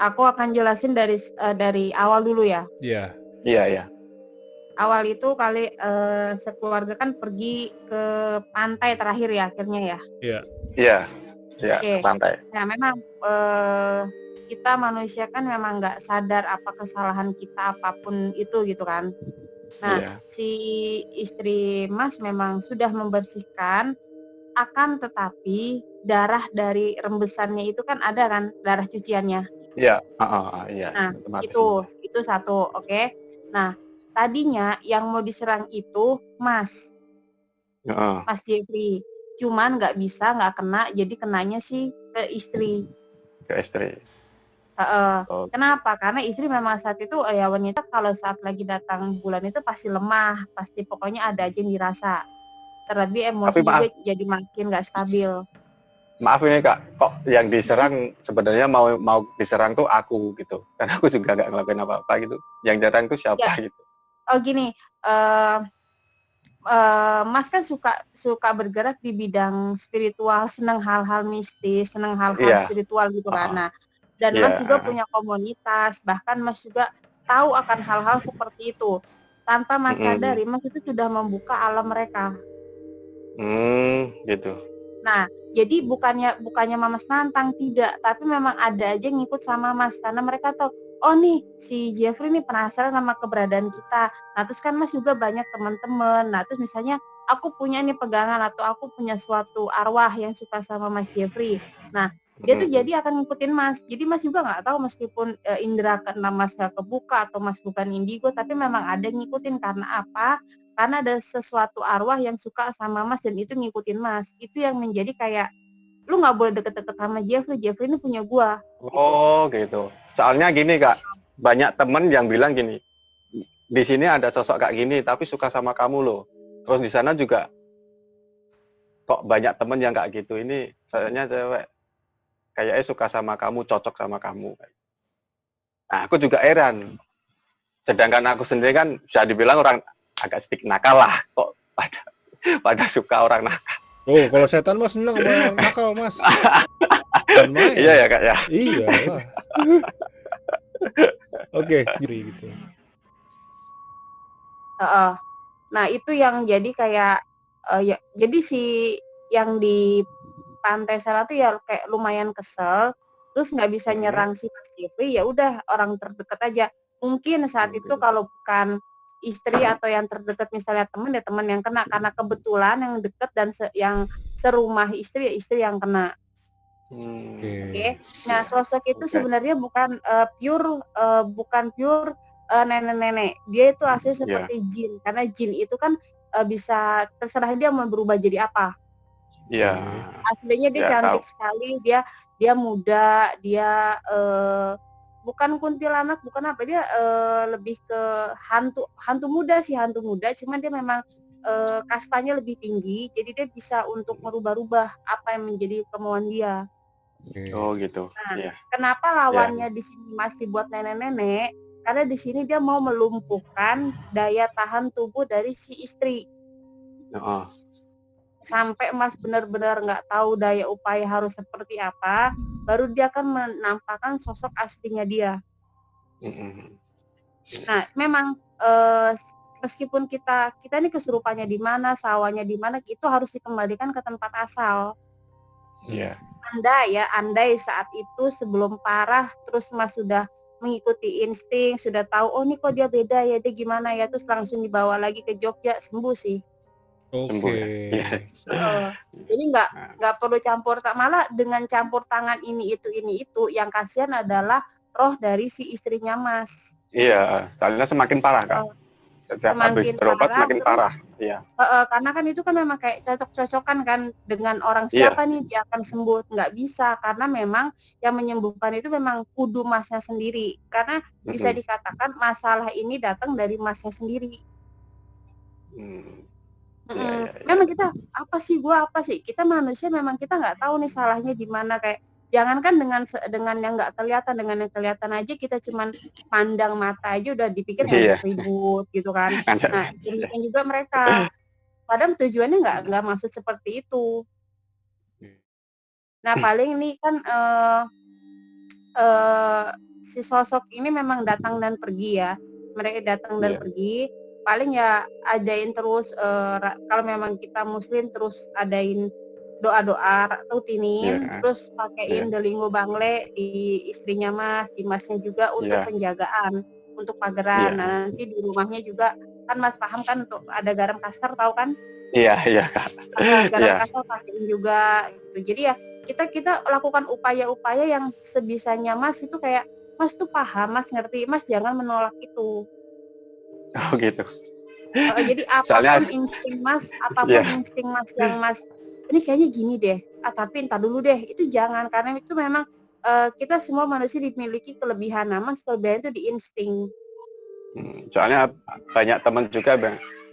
Aku akan jelasin dari awal dulu ya. Iya. Iya. awal itu kali sekeluarga kan pergi ke pantai terakhir ya akhirnya ya. Iya, Oke. ke pantai. Nah memang kita manusia kan memang nggak sadar apa kesalahan kita apapun itu gitu kan. Nah Iya. si istri Mas memang sudah membersihkan, akan tetapi darah dari rembesannya itu kan ada kan darah cuciannya. Iya, iya. Nah otomatis. itu satu, oke. Nah tadinya yang mau diserang itu Mas Jeffrey, cuman nggak kena, jadi kenanya sih ke istri. Ke istri. Oh. Kenapa? Karena istri memang saat itu ya wanita kalau saat lagi datang bulan itu pasti lemah, pasti pokoknya ada aja yang dirasa. Terlebih emosi juga jadi makin nggak stabil. Maaf ini Kak, kok yang diserang sebenarnya mau diserang tuh aku gitu. Karena aku juga nggak ngelakuin apa-apa gitu. Yang nyerang tuh siapa gitu. Oh gini, Mas kan suka bergerak di bidang spiritual, senang hal-hal mistis, senang hal-hal spiritual gitu kan. Nah, dan Mas juga punya komunitas, bahkan Mas juga tahu akan hal-hal seperti itu. Tanpa Mas sadari, Mas itu sudah membuka alam mereka. Gitu. Nah, jadi bukannya Mas nantang, tidak, tapi memang ada aja yang ngikut sama Mas karena mereka tahu, oh nih si Jeffrey nih penasaran sama keberadaan kita. Nah terus kan Mas juga banyak teman-teman. Nah terus misalnya aku punya nih pegangan atau aku punya suatu arwah yang suka sama Mas Jeffrey. Nah dia tuh jadi akan ngikutin Mas. Jadi Mas juga nggak tahu meskipun indera keenam Mas nggak kebuka atau Mas bukan indigo, tapi memang ada yang ngikutin. Karena apa? Karena ada sesuatu arwah yang suka sama Mas dan itu ngikutin Mas. Itu yang menjadi kayak lu nggak boleh deket-deket sama Jeffrey ini punya gua. Oh gitu. Soalnya gini Kak, banyak temen yang bilang gini, di sini ada sosok kayak gini tapi suka sama kamu loh. Terus di sana juga kok banyak temen yang kayak gitu, ini soalnya cewek kayaknya suka sama kamu, cocok sama kamu. Nah aku juga heran. Sedangkan aku sendiri kan bisa dibilang orang agak sedikit nakal lah, kok pada suka orang nakal. Oh, kalau setan Mas senang sama orang nakal, Mas. Iya ya Kak ya. Iya lah. Oke, gitu. Nah itu yang jadi kayak ya, jadi si yang di pantai sana tuh ya kayak lumayan kesel, terus nggak bisa nyerang si Mas Jeffrey, ya udah orang terdekat aja. Mungkin saat itu kalau bukan istri atau yang terdekat misalnya teman yang kena, karena kebetulan yang dekat dan yang serumah istri ya istri yang kena. Oke. Nah sosok itu sebenarnya bukan pure nenek-nenek, dia itu asli seperti jin, karena jin itu kan bisa terserah dia mau berubah jadi apa. Iya. Aslinya dia cantik sekali, dia muda, dia bukan kuntilanak, bukan apa, dia lebih ke hantu muda, cuman dia memang kastanya lebih tinggi, jadi dia bisa untuk merubah-rubah apa yang menjadi kemauan dia. Oh gitu. Nah, kenapa lawannya di sini masih buat nenek-nenek? Karena di sini dia mau melumpuhkan daya tahan tubuh dari si istri. Sampai Mas benar-benar nggak tahu daya upaya harus seperti apa, baru dia akan menampakkan sosok aslinya dia. Nah, memang meskipun kita ini kesurupannya di mana, sawahnya di mana, itu harus dikembalikan ke tempat asal. Iya. Andai saat itu sebelum parah, terus Mas sudah mengikuti insting, sudah tahu, oh ini kok dia beda ya, dia gimana ya, terus langsung dibawa lagi ke Jogja, sembuh sih. Oke. Jadi nggak perlu campur, malah dengan campur tangan ini itu yang kasihan adalah roh dari si istrinya Mas. Iya, soalnya semakin parah Kak. Setiap habis berobat semakin parah. Iya. Karena kan itu kan memang kayak cocok-cocokan kan dengan orang siapa nih dia akan sembuh, nggak bisa, karena memang yang menyembuhkan itu memang kudu Masnya sendiri, karena bisa dikatakan masalah ini datang dari Masnya sendiri. Memang kita apa sih kita manusia, memang kita nggak tahu nih salahnya di mana, kayak jangankan dengan yang nggak kelihatan, dengan yang kelihatan aja kita cuman pandang mata aja udah dipikir ribut gitu kan. Nah demikian juga mereka, padahal tujuannya nggak maksud seperti itu. Nah paling ini kan si sosok ini memang datang dan pergi ya, mereka datang dan pergi. paling ya adain terus kalau memang kita muslim terus adain doa-doa rutinin, Iya, terus iya, pakein delingo bangle di istrinya Mas, di Masnya juga untuk iya, penjagaan, untuk iya, pageran. Nah, nanti di rumahnya juga kan Mas paham kan untuk ada garam kasar tahu kan? iya, iya, Kak. Garam Iya, kasar pakein juga gitu. Jadi ya kita lakukan upaya-upaya yang sebisanya Mas itu kayak Mas tuh paham, Mas ngerti, Mas jangan menolak itu. oh gitu. Jadi Soalnya, apapun iya, insting Mas yang Mas, ini kayaknya gini deh, tapi entar dulu deh, itu jangan karena itu memang kita semua manusia dimiliki kelebihan. Nah, Mas kelebihan itu di insting. soalnya banyak teman juga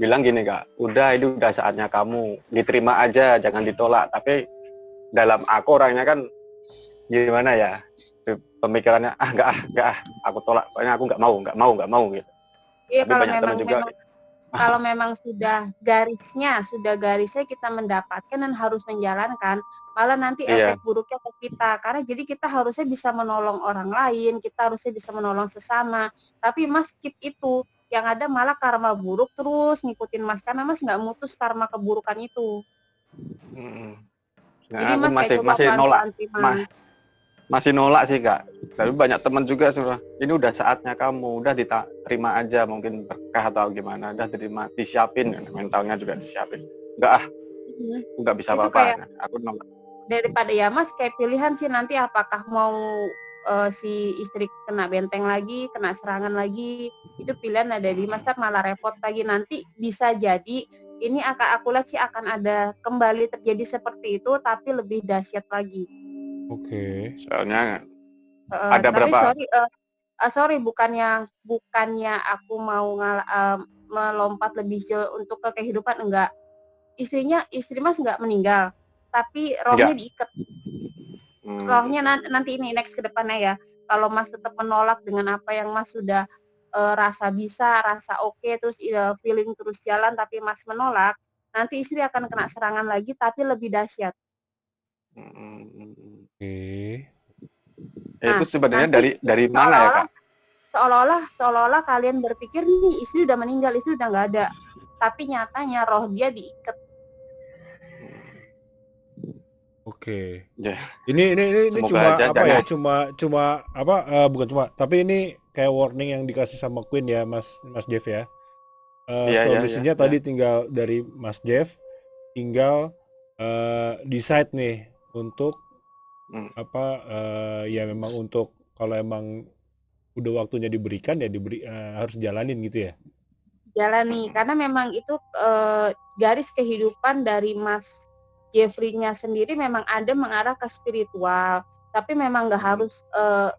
bilang gini Kak, udah ini udah saatnya kamu diterima aja, jangan ditolak. Tapi dalam aku orangnya kan gimana ya, pemikirannya enggak ah, aku tolak, pokoknya aku nggak mau gitu. Iya Tapi kalau banyak teman juga, memang sudah garisnya kita mendapatkan dan harus menjalankan, malah nanti iya, efek buruknya ke kita. Karena jadi kita harusnya bisa menolong orang lain, kita harusnya bisa menolong sesama. Tapi Mas skip itu, yang ada malah karma buruk terus ngikutin Mas karena Mas nggak mutus karma keburukan itu. Jadi nah, aku Mas kayak coba masih nolak, pelan-pelan terima. masih nolak sih Kak. Tapi banyak teman juga sudah, ini udah saatnya kamu, udah diterima aja, mungkin berkah atau gimana, udah terima, disiapin, mentalnya juga disiapin. Enggak ah, nggak bisa Itu kayak apa-apa, aku nolak. daripada ya Mas kayak pilihan sih nanti apakah mau si istri kena benteng lagi, kena serangan lagi, itu pilihan ada di Mas, malah repot lagi nanti bisa jadi ini aku lihat sih akan ada kembali terjadi seperti itu tapi lebih dahsyat lagi. Oke. Soalnya ada Tapi berapa, sorry bukannya aku mau melompat lebih jauh untuk ke kehidupan enggak. Istri Mas enggak meninggal, tapi rohnya enggak, diikat. Rohnya nanti ini next ke depannya ya. Kalau Mas tetap menolak dengan apa yang Mas sudah rasa bisa, rasa oke, terus feeling terus jalan tapi Mas menolak, nanti istri akan kena serangan lagi tapi lebih dahsyat. Oke. itu Nah, sebenarnya nanti dari mana ya Kak? seolah-olah kalian berpikir nih istri udah meninggal, istri udah nggak ada. Tapi nyatanya roh dia diikat. Oke. Ya, Ini semoga cuma aja apa ya? jangan. Cuma apa? Bukan cuma. Tapi ini kayak warning yang dikasih sama Queen ya, Mas Jeff ya. Iya, iya, iya, Solusinya iya. tadi tinggal dari Mas Jeff, tinggal decide nih untuk apa? Ya memang untuk kalau emang udah waktunya diberikan ya harus jalanin gitu ya. Jalani karena memang itu garis kehidupan dari Mas Jeffrey-nya sendiri memang ada mengarah ke spiritual, tapi memang nggak harus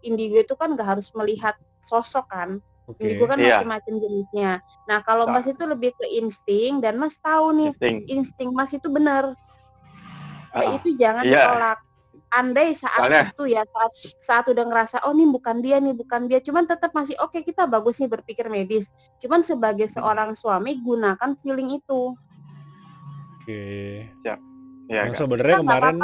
indigo itu kan nggak harus melihat sosok kan. Oke. Indigo kan Iya. macam-macam jenisnya. Nah kalau Mas itu lebih ke insting dan Mas tahu nih insting Mas itu benar. Ya itu jangan ditolak. Andai saat itu ya saat udah ngerasa oh ini bukan dia, cuman tetap masih oke, kita bagus nih berpikir medis. Cuman sebagai seorang suami gunakan feeling itu. Oke. Ya. Ya, Yang sebenarnya kemarin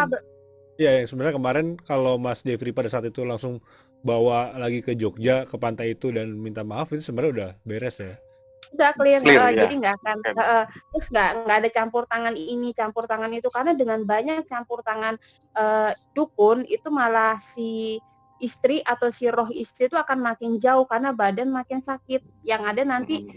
yang sebenarnya kemarin kalau Mas Jeffrey pada saat itu langsung bawa lagi ke Jogja ke pantai itu dan minta maaf itu sebenarnya udah beres ya. Udah clear ya. Jadi nggak akan terus nggak ada campur tangan ini campur tangan itu karena dengan banyak campur tangan dukun itu malah si istri atau si roh istri itu akan makin jauh karena badan makin sakit. Yang ada nanti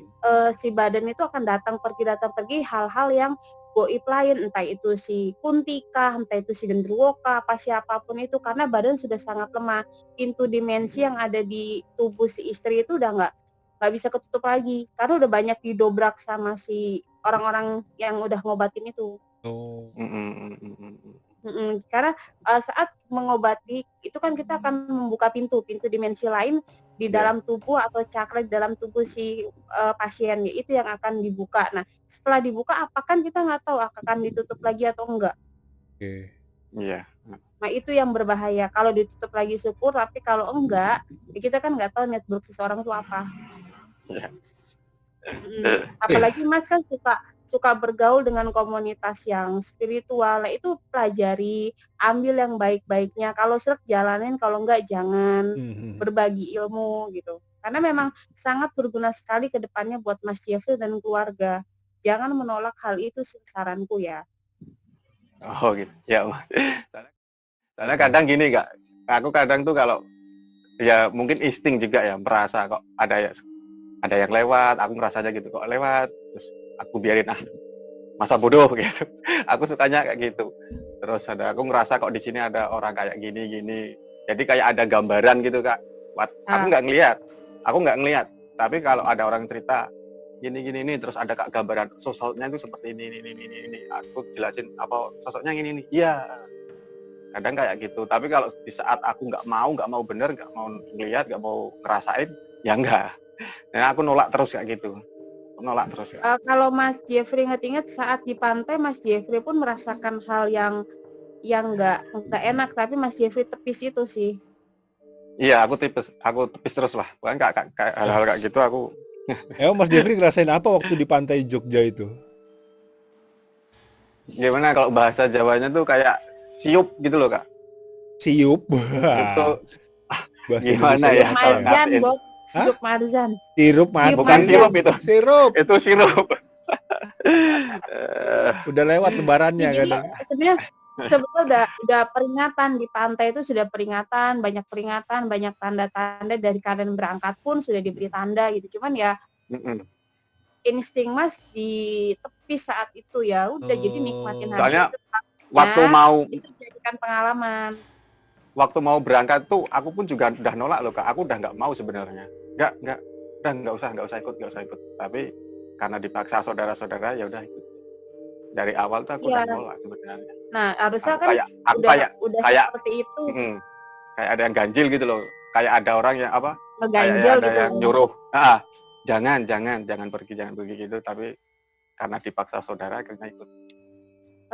si badan itu akan datang pergi hal-hal yang goib lain, entah itu si Kuntika, entah itu si Gendruwoka, apa siapapun itu karena badan sudah sangat lemah. Pintu dimensi yang ada di tubuh si istri itu udah nggak bisa ketutup lagi karena udah banyak didobrak sama si orang-orang yang udah ngobatin itu. Karena saat mengobati itu kan kita akan membuka pintu dimensi lain di dalam tubuh atau cakra di dalam tubuh si pasiennya itu yang akan dibuka. Nah setelah dibuka apakah kita nggak tahu akan ditutup lagi atau enggak. Iya. Nah itu yang berbahaya kalau ditutup lagi syukur tapi kalau enggak ya kita kan nggak tahu niat buruk seseorang itu apa. Ya. Apalagi Mas kan suka bergaul dengan komunitas yang spiritual, itu pelajari, ambil yang baik-baiknya. Kalau srek jalanin, kalau enggak jangan berbagi ilmu gitu. Karena memang sangat berguna sekali ke depannya buat Mas Jeffrey dan keluarga. Jangan menolak hal itu saranku ya. Oh gitu. Ya, Mas. Soalnya kadang gini, Kak. Aku kadang tuh kalau ya mungkin insting juga ya, merasa kok ada yang lewat, aku ngerasanya gitu, kok lewat, terus aku biarin masa bodoh gitu. Aku sukanya kayak gitu. Terus aku ngerasa kok di sini ada orang kayak gini. Jadi kayak ada gambaran gitu, Kak. Aku nggak ngelihat. Tapi kalau ada orang cerita gini, terus ada Kak gambaran sosoknya itu seperti ini. Aku jelasin apa sosoknya ini. Iya. Kadang kayak gitu. Tapi kalau di saat aku nggak mau bener, nggak mau ngelihat, nggak mau ngerasain, ya enggak. Nah, aku nolak terus kayak gitu. Ya. Kalau Mas Jeffrey ingat-ingat saat di pantai, Mas Jeffrey pun merasakan hal yang nggak enak, tapi Mas Jeffrey tepis itu sih. Iya, aku tepis terus lah. Bukan kayak hal-hal kayak gitu aku. Mas Jeffrey ngerasain apa waktu di pantai Jogja itu? Gimana kalau bahasa Jawanya tuh kayak siup gitu loh, Kak. Siup. Itu gimana ya kalau ngapain? Sirup Marzan. Sirup Marzan. Bukan sirup itu. Itu sirup. Udah lewat lebarannya kan. Sebetulnya udah peringatan di pantai itu, sudah banyak peringatan, banyak tanda-tanda dari kalian berangkat pun sudah diberi tanda gitu. Cuman ya insting Mas di tepi saat itu ya udah jadi nikmatin aja. Soalnya waktu mau itu jadikan pengalaman. Waktu mau berangkat tuh aku pun juga udah nolak loh, Kak. Aku udah nggak mau sebenarnya. Nggak usah ikut. Tapi karena dipaksa saudara-saudara ya udah ikut. Dari awal tuh aku udah nolak sebenarnya. Nah, harusnya kan udah kayak seperti itu. Kayak ada yang ganjil gitu loh. Kayak ada orang yang Ngeganjil ada gitu. yang nyuruh. Jangan pergi gitu, tapi karena dipaksa saudara akhirnya ikut.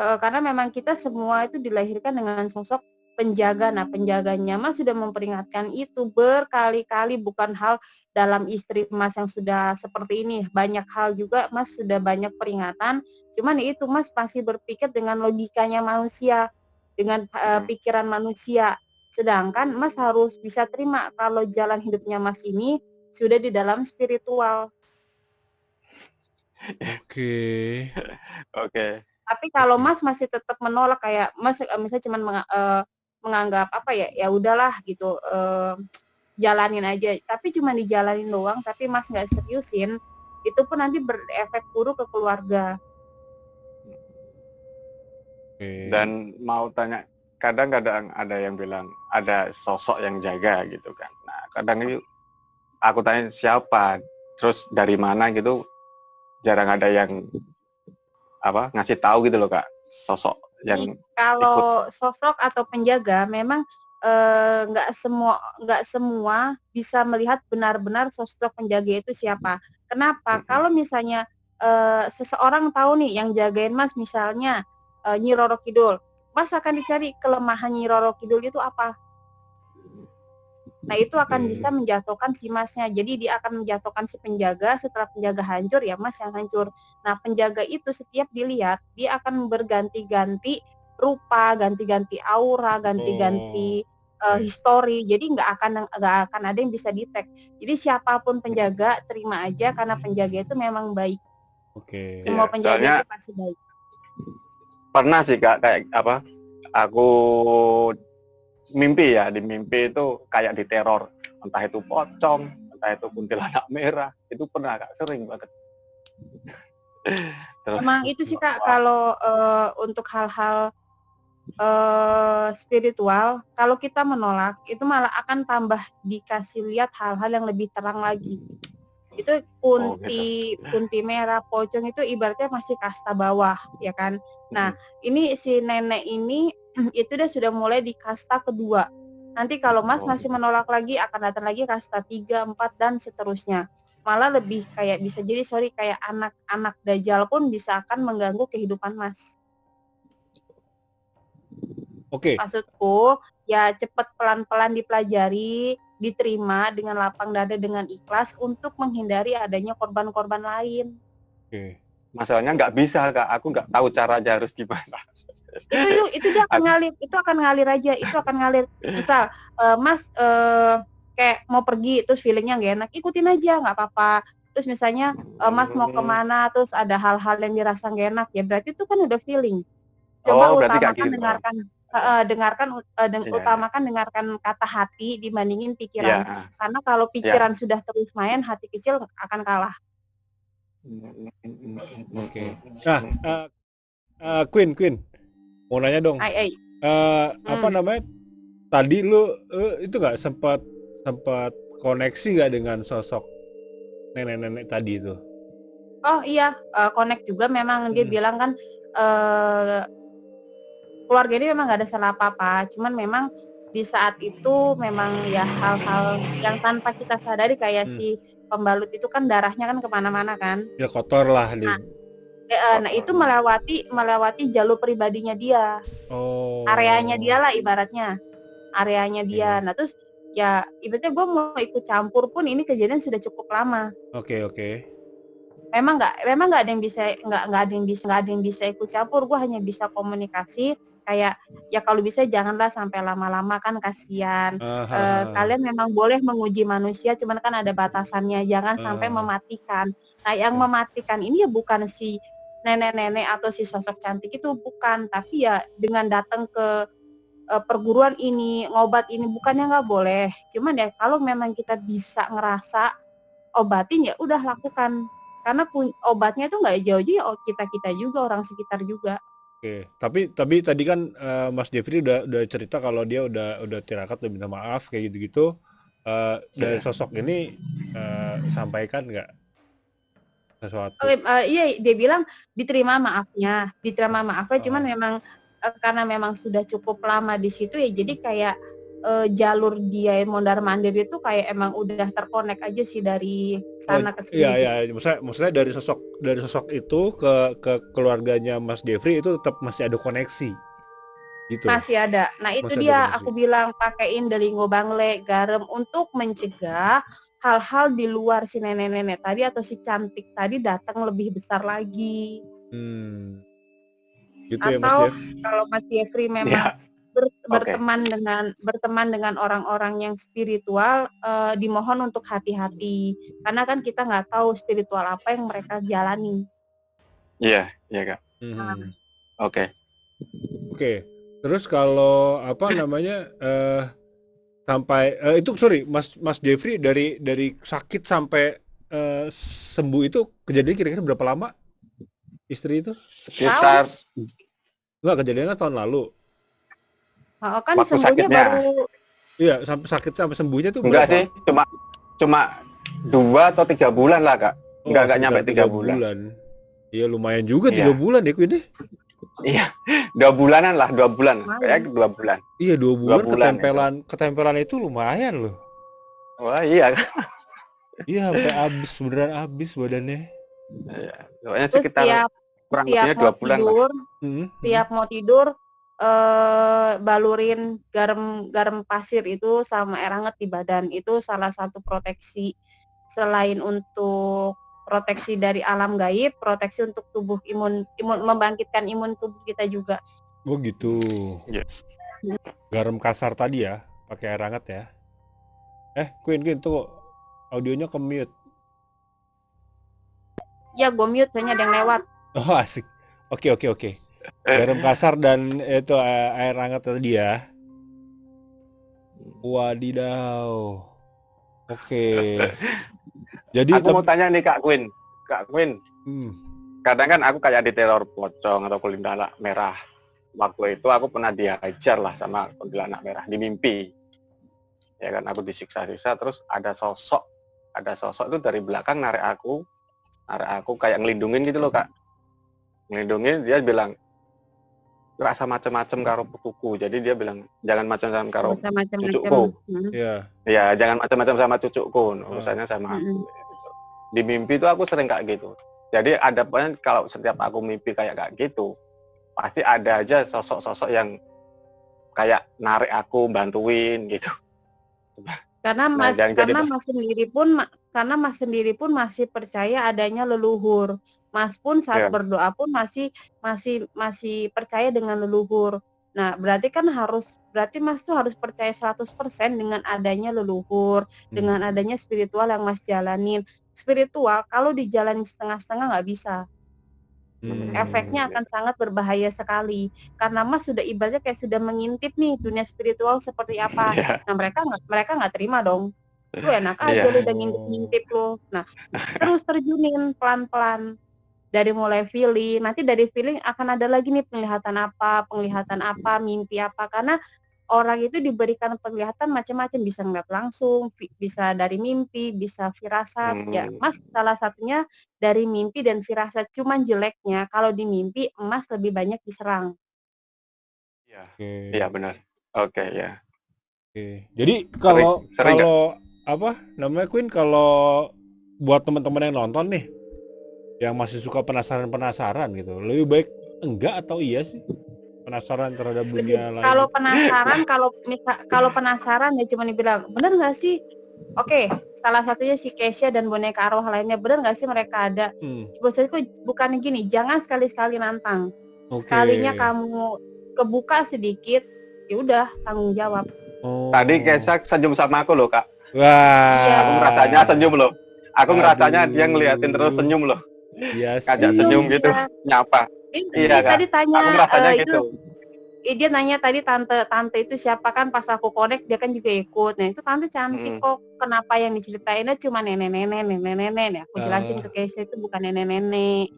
Karena memang kita semua itu dilahirkan dengan sosok penjaga. Nah, penjaganya Mas sudah memperingatkan itu berkali-kali, bukan hal dalam istri Mas yang sudah seperti ini. Banyak hal juga Mas sudah banyak peringatan. Cuman itu Mas masih berpikir dengan logikanya manusia, dengan pikiran manusia. Sedangkan Mas harus bisa terima kalau jalan hidupnya Mas ini sudah di dalam spiritual. Oke. Tapi kalau Mas masih tetap menolak, kayak Mas misalnya cuma menganggap ya udahlah gitu, jalanin aja, tapi cuma dijalanin doang, tapi Mas nggak seriusin, itu pun nanti berefek buruk ke keluarga. Dan mau tanya, kadang-kadang ada yang bilang ada sosok yang jaga gitu kan. Nah, kadang itu aku tanya siapa, terus dari mana gitu, jarang ada yang ngasih tahu gitu loh, Kak, sosok yang kalau sosok atau penjaga memang nggak semua bisa melihat benar-benar sosok penjaga itu siapa. Kenapa? Kalau misalnya seseorang tahu nih yang jagain Mas misalnya Nyi Roro Kidul, Mas akan dicari kelemahan Nyi Roro Kidul itu apa. Nah, itu akan bisa menjatuhkan si Masnya. Jadi dia akan menjatuhkan si penjaga. Setelah penjaga hancur, ya Mas yang hancur. Nah, penjaga itu setiap dilihat, dia akan berganti-ganti rupa, ganti-ganti aura, ganti-ganti histori. Jadi nggak akan ada yang bisa detect. Jadi siapapun penjaga, terima aja karena penjaga itu memang baik. Semua penjaga itu pasti baik. Pernah sih, Kak, kayak aku di mimpi itu kayak diteror, entah itu pocong, entah itu kuntilanak merah, itu pernah, Kak, sering banget. Memang itu sih, Kak, kalau untuk hal-hal spiritual, kalau kita menolak itu malah akan tambah dikasih lihat hal-hal yang lebih terang lagi. Itu kunti merah, pocong itu ibaratnya masih kasta bawah, ya kan. Nah, ini si nenek ini itu sudah mulai di kasta kedua. Nanti kalau Mas masih menolak lagi, akan datang lagi kasta 3, 4 dan seterusnya. Malah lebih kayak bisa jadi kayak anak-anak dajjal pun bisa akan mengganggu kehidupan Mas. Maksudku ya cepat pelan-pelan dipelajari, diterima dengan lapang dada, dengan ikhlas untuk menghindari adanya korban-korban lain. Masalahnya nggak bisa, Kak, aku nggak tahu caranya harus gimana. Itu dia akan ngalir, itu akan ngalir aja, itu akan ngalir. Misal Mas kayak mau pergi terus feelingnya nggak enak, ikutin aja nggak apa-apa. Terus misalnya Mas mau kemana terus ada hal-hal yang dirasa nggak enak, ya berarti itu kan udah feeling. Coba Oh, berarti kayak utamakan gitu. Iya. utamakan dengarkan kata hati dibandingin Iya. pikiran. Karena kalau pikiran sudah terus main, hati kecil akan kalah. Oke. Nah, Queen, mau nanya dong. Ai. Apa namanya? Tadi lu itu nggak sempat koneksi nggak dengan sosok nenek-nenek tadi itu? Oh iya, connect juga memang dia bilang kan keluarga ini memang nggak ada salah apa-apa, cuman memang di saat itu memang ya hal-hal yang tanpa kita sadari kayak si pembalut itu kan darahnya kan kemana-mana kan. Ya kotor lah. Nah itu melewati jalur pribadinya dia, areanya dia lah ibaratnya, areanya dia. Nah terus ya ibaratnya gue mau ikut campur pun ini kejadian sudah cukup lama. Oke. Memang nggak ada yang bisa ikut campur. Gue hanya bisa komunikasi kayak ya kalau bisa janganlah sampai lama-lama kan kasihan. Kalian memang boleh menguji manusia, cuman kan ada batasannya, jangan sampai mematikan. Nah yang mematikan ini ya bukan si nenek-nenek atau si sosok cantik itu, bukan, tapi ya dengan datang ke perguruan ini, ngobat ini, bukannya nggak boleh, cuman ya kalau memang kita bisa ngerasa obatin ya udah lakukan, karena obatnya itu nggak jauh-jauh kita juga, orang sekitar juga. Oke, tapi tadi kan Mas Jeffrey udah cerita kalau dia udah tirakat, udah minta maaf kayak gitu-gitu. Dari sosok ini sampaikan nggak sesuatu? Iya, dia bilang diterima maafnya, cuman memang karena memang sudah cukup lama di situ ya, jadi kayak jalur dia mondar mandir itu kayak emang udah terkonek aja sih dari sana ke sini. Iya, maksudnya dari sosok itu ke keluarganya Mas Jeffrey itu tetap masih ada koneksi. Gitu. Masih ada. Nah, itu dia aku bilang pakein delingo bangle, garam untuk mencegah hal-hal di luar si nenek-nenek tadi atau si cantik tadi datang lebih besar lagi. Gitu atau ya, Mas Jeff? Kalau Mas Jeffrey memang berteman dengan orang-orang yang spiritual, dimohon untuk hati-hati karena kan kita nggak tahu spiritual apa yang mereka jalani. Iya Kak. Oke. Terus kalau apa namanya sampai itu Mas Jeffrey dari sakit sampai sembuh itu kejadian kira-kira berapa lama istri itu? Sekitar kejadiannya tahun lalu. Kan waktu sembuhnya sakitnya. Baru iya, sampai sembuhnya tuh enggak berapa? Sih, cuma 2 atau 3 bulan lah Kak. Enggak nyampe 3 bulan. Iya lumayan juga 3 bulan deh ini. Iya, 2 bulanan lah, 2 bulan. Kayak 2 bulan. Iya, 2 bulan ketempelan itu lumayan loh. Wah, iya. Iya, sampai beneran habis badannya. Iya, pokoknya sekitar kurang lebihnya 2 bulan tidur, lah. Tiap mau tidur balurin garam pasir itu sama air hangat di badan. Itu salah satu proteksi selain untuk proteksi dari alam gaib, proteksi untuk tubuh imun membangkitkan imun tubuh kita juga. Oh gitu. Yeah. Garam kasar tadi ya, pakai air hangat ya. Queen tuh audionya ke mute. Ya, gue mute soalnya ada yang lewat. Oh asik. Oke. Garam kasar dan itu air hangat tadi ya. Wadidaw. Oke. Jadi aku mau tanya nih Kak Queen. Kadang kan aku kayak diteror pocong atau kuntilanak merah. Waktu itu aku pernah dihajar lah sama kuntilanak merah di mimpi. Ya kan, aku disiksa-siksa, terus ada sosok itu dari belakang narik aku kayak ngelindungin gitu loh Kak. Ngelindungin, dia bilang rasa macam-macam karo putuku. Jadi dia bilang jangan macam-macam karo cucuku. Ya, jangan macam-macam sama cucuku. Urusannya sama aku. Di mimpi itu aku sering kayak gitu. Jadi ada kalau setiap aku mimpi kayak gitu, pasti ada aja sosok-sosok yang kayak narik aku, bantuin gitu. Karena Mas sendiri pun masih percaya adanya leluhur. Mas pun saat berdoa pun masih percaya dengan leluhur. Nah, berarti Mas tuh harus percaya 100% dengan adanya leluhur, dengan adanya spiritual yang Mas jalanin. Spiritual kalau dijalanin setengah-setengah nggak bisa. Efeknya akan sangat berbahaya sekali. Karena Mas sudah ibaratnya kayak sudah mengintip nih dunia spiritual seperti apa. Iya. Nah, mereka nggak terima dong. Lu enak Iya. aja lu udah ngintip-ngintip lu. Nah, terus terjunin pelan-pelan. Dari mulai feeling, nanti dari feeling akan ada lagi nih penglihatan apa, mimpi apa. Karena orang itu diberikan penglihatan macam-macam, bisa ngeliat langsung, bisa dari mimpi, bisa firasat. Ya, Mas salah satunya dari mimpi dan firasat. Cuman jeleknya kalau di mimpi Mas lebih banyak diserang. Iya. Oke. Iya benar. Oke ya. Oke. Jadi kalau Sering nggak? apa namanya Queen, kalau buat teman-teman yang nonton nih yang masih suka penasaran gitu, lebih baik enggak atau iya sih penasaran terhadap dunia lain? Kalau penasaran, kalau penasaran ya cuma dibilang bener nggak sih? Oke, salah satunya si Kesha dan boneka arwah lainnya, bener nggak sih mereka ada? Maksudku bukan gini, jangan sekali-sekali nantang. Sekalinya kamu kebuka sedikit, ya udah tanggung jawab. Tadi Kesha senyum sama aku loh Kak. Wah. Iya. Aku ngerasanya senyum loh. Aku ngerasanya dia ngeliatin terus senyum loh. Iya Ngajak sih. senyum gitu, nyapa. Iya Kak. Tadi tanya, aku ngerasanya gitu. Dia nanya tadi tante itu siapa, kan pas aku connect dia kan juga ikut. Nah itu tante cantik kok, kenapa yang diceritainnya cuma nenek-nenek. Aku jelasin ke Kesha itu bukan nenek-nenek.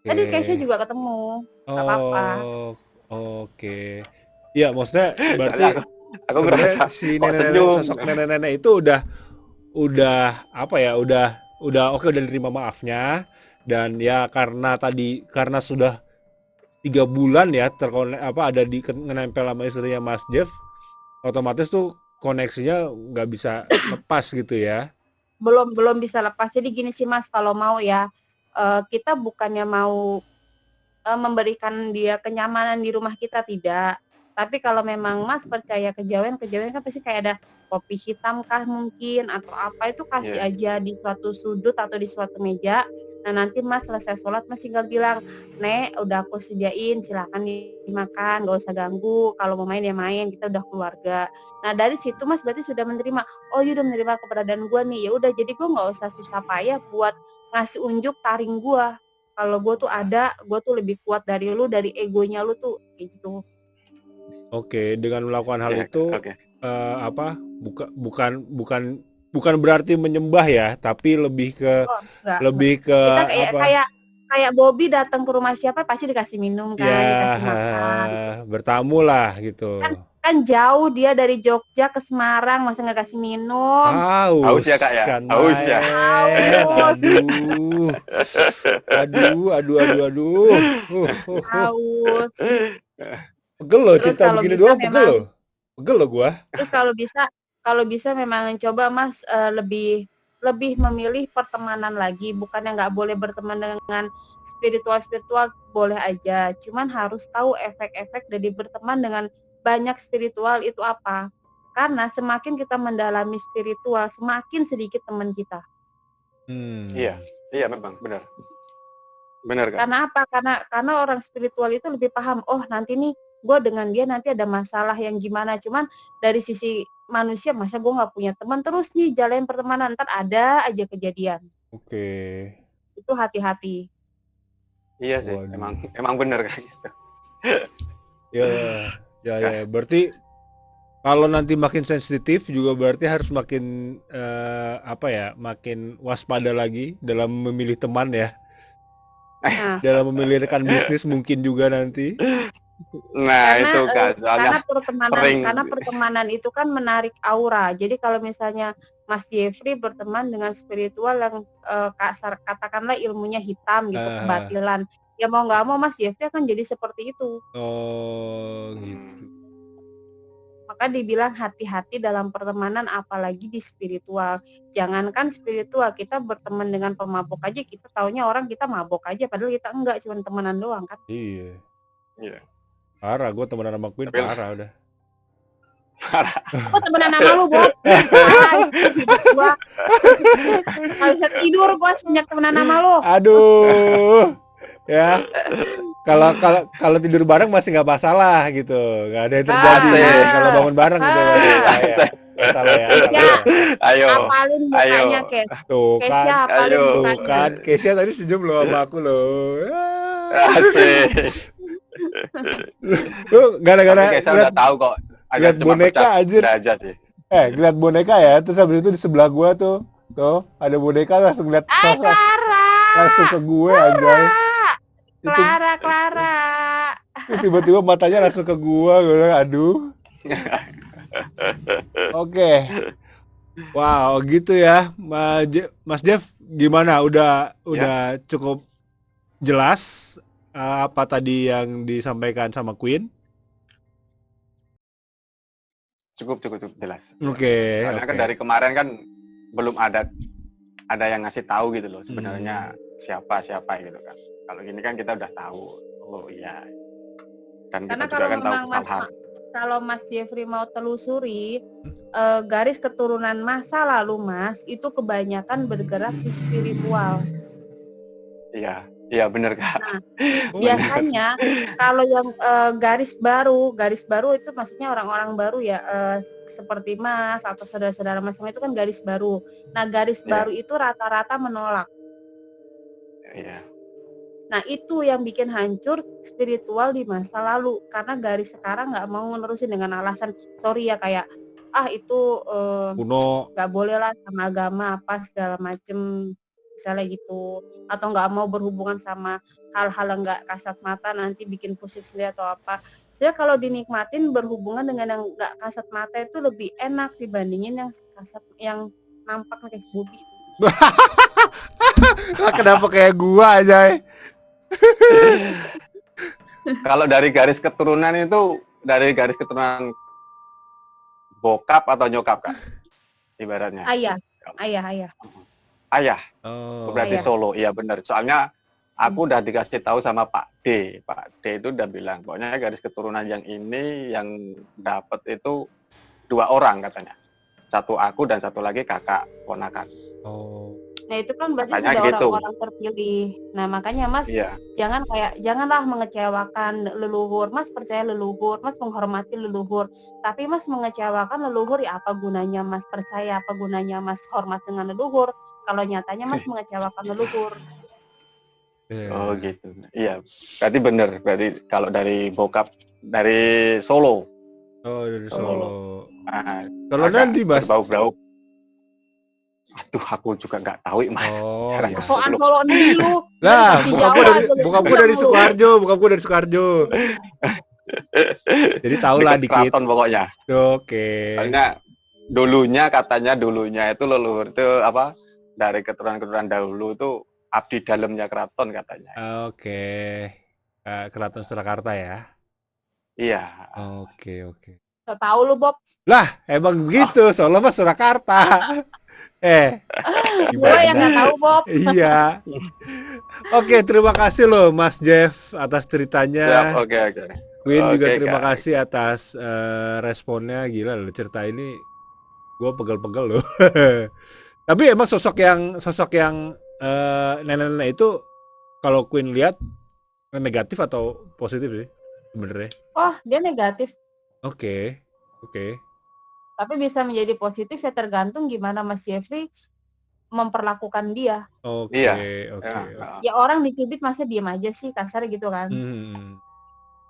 Tadi Kesha juga ketemu, nggak apa-apa. Oke. Ya maksudnya berarti aku ngerasa si nenek-nenek, sosok nenek-nenek itu udah apa ya, udah oke, udah terima maafnya. Dan ya karena sudah 3 bulan ya ada nempel sama istrinya Mas Jeff, otomatis tuh koneksinya nggak bisa lepas gitu ya. Belum bisa lepas. Jadi gini sih Mas, kalau mau ya kita bukannya mau memberikan dia kenyamanan di rumah kita, tidak. Tapi kalau memang Mas percaya kejawen kan pasti kayak ada kopi hitam kah mungkin atau apa, itu kasih aja di suatu sudut atau di suatu meja. Nah nanti Mas selesai sholat Mas tinggal bilang, Nek udah aku sediain, silakan dimakan, gak usah ganggu, kalau mau main ya main, kita udah keluarga. Nah dari situ Mas berarti sudah menerima, oh ya udah menerima keberadaan gue nih, ya udah, jadi gue nggak usah susah payah buat ngasih unjuk taring gue. Kalau gue tuh ada, gue tuh lebih kuat dari lu, dari egonya lu tuh gitu. Oke, dengan melakukan hal itu bukan berarti menyembah ya, tapi lebih ke kita kayak Bobby datang ke rumah siapa pasti dikasih minum kan, dikasih makan. Bertamu lah gitu. Kan jauh dia dari Jogja ke Semarang, masa nggak kasih minum? Haus ya Kak ya? Haus ya? Aduh. Haus. Pegel loh cerita begini doang, pegel loh gua. Terus kalau bisa memang coba Mas lebih memilih pertemanan lagi, bukannya nggak boleh berteman dengan spiritual boleh aja, cuman harus tahu efek-efek dari berteman dengan banyak spiritual itu apa. Karena semakin kita mendalami spiritual, semakin sedikit teman kita. Iya memang benar Kak. Karena apa? Karena orang spiritual itu lebih paham, oh nanti nih gue dengan dia nanti ada masalah yang gimana. Cuman dari sisi manusia, masa gue nggak punya teman terus nih jalanin pertemanan, ntar ada aja kejadian. Oke. Itu hati-hati. Iya sih, emang benar kayak gitu. Ya. Berarti kalau nanti makin sensitif juga berarti harus makin makin waspada lagi dalam memilih teman ya. Dalam memilih rekan bisnis mungkin juga nanti. Nah itu kan karena pertemanan itu kan menarik aura. Jadi kalau misalnya Mas Jeffrey berteman dengan spiritual yang katakanlah ilmunya hitam gitu, kebatilan, ya mau nggak mau Mas Jeffrey akan jadi seperti itu. Oh gitu. Maka dibilang hati-hati dalam pertemanan, apalagi di spiritual. Jangankan spiritual, kita berteman dengan pemabuk aja, kita taunya orang kita mabok aja, padahal kita enggak, cuma temenan doang kan. Iya. Parah, gue temenan sama Queen, parah udah. Gue temenan sama lu, Bob. Gak bisa tidur gue semenjak temenan sama lu. Aduh. Ya. kalau tidur bareng masih nggak masalah gitu, nggak ada yang terjadi. Asik. Kalau bangun bareng gitu Ah. ya, salah ya. Ayo, Hafalin mukanya, Kes. Tuh Kesya kan, hafalin ayo. tuh mukanya. kan, Keisha tadi senyum loh sama aku loh. asik. Lu Tapi gara-gara kayak saya ngeliat, udah tahu kok. Hanya ngeliat cuma boneka anjir. bercanda aja sih. Ngeliat boneka ya, terus habis itu di sebelah gua tuh ada boneka langsung ngeliat Hai, Clara. langsung ke gue anjay. Itu Clara. tiba-tiba matanya langsung ke gua, gue bilang, aduh. Oke. Wow, gitu ya, Mas Jeff, gimana? Udah cukup jelas apa tadi yang disampaikan sama Queen? Cukup jelas. Oke. Karena kan dari kemarin kan belum ada yang ngasih tahu gitu loh sebenarnya siapa gitu kan. Kalau gini kan kita udah tahu. Oh iya. Dan Karena kita juga kan tahu kesalahan. Kalau Mas Jeffrey mau telusuri garis keturunan masa lalu Mas, itu kebanyakan bergerak di spiritual. Iya benar Kak. Nah, biasanya kalau yang garis baru itu maksudnya orang-orang baru ya, seperti Mas atau saudara-saudara Mas itu kan garis baru. Nah, garis baru itu rata-rata menolak. Iya. Nah, itu yang bikin hancur spiritual di masa lalu. Karena garis sekarang nggak mau menerusin dengan alasan, sorry ya, kayak, itu kuno, nggak boleh lah sama agama, apa, segala macem, misalnya gitu. Atau nggak mau berhubungan sama hal-hal yang nggak kasat mata, nanti bikin pusing sendiri atau apa. Sebenarnya kalau dinikmatin berhubungan dengan yang nggak kasat mata itu lebih enak dibandingin yang kasat, yang nampak kayak Bobby. Kenapa kayak gua aja? Kalau dari garis keturunan itu dari garis keturunan bokap atau nyokap Kak? Ibaratnya. Ayah. Oh. Berarti Ayah. Solo. Iya benar. Soalnya aku udah dikasih tahu sama Pak D. Pak D itu udah bilang, pokoknya garis keturunan yang ini yang dapat itu 2 orang katanya. Satu aku dan satu lagi kakak ponakan. Oh. Nah, itu kan berarti Katanya sudah gitu. orang-orang terpilih. Nah, makanya Mas janganlah mengecewakan leluhur. Mas percaya leluhur, Mas menghormati leluhur. Tapi Mas mengecewakan leluhur, ya apa gunanya Mas percaya, apa gunanya Mas hormat dengan leluhur kalau nyatanya Mas mengecewakan leluhur. Oh gitu. Iya. Berarti benar. Berarti kalau dari bokap dari Solo. Oh, dari Solo. Nah, kalau nanti Mas berbau-bau. Aduh, aku juga nggak tahu, Mas. Oh, Jarang ya. Soal Solo nih lu. Lah, bokapku dari Sukoharjo. Jadi tahulah dikit. Keraton pokoknya. Oke. Soalnya dulunya itu leluhur itu apa? Dari keturunan dahulu itu abdi dalamnya keraton katanya. Oke. Keraton Surakarta ya. Iya. Oke. So, tahu lu, Bob. Lah, emang begitu. Solo mah Surakarta. Gue yang nggak tahu, Bob. Iya. Oke, terima kasih loh Mas Jeff atas ceritanya. Siap, oke. Queen juga Oke, terima Kak. kasih atas responnya. Gila loh, cerita ini gue pegel-pegel loh. Tapi emang sosok yang nenek-nenek itu kalau Queen lihat negatif atau positif sih sebenarnya? Oh, dia negatif. Oke. Tapi bisa menjadi positif ya, tergantung gimana Mas Jeffrey memperlakukan dia. Oke. Ya orang dicubit masa diem aja sih, kasar gitu kan.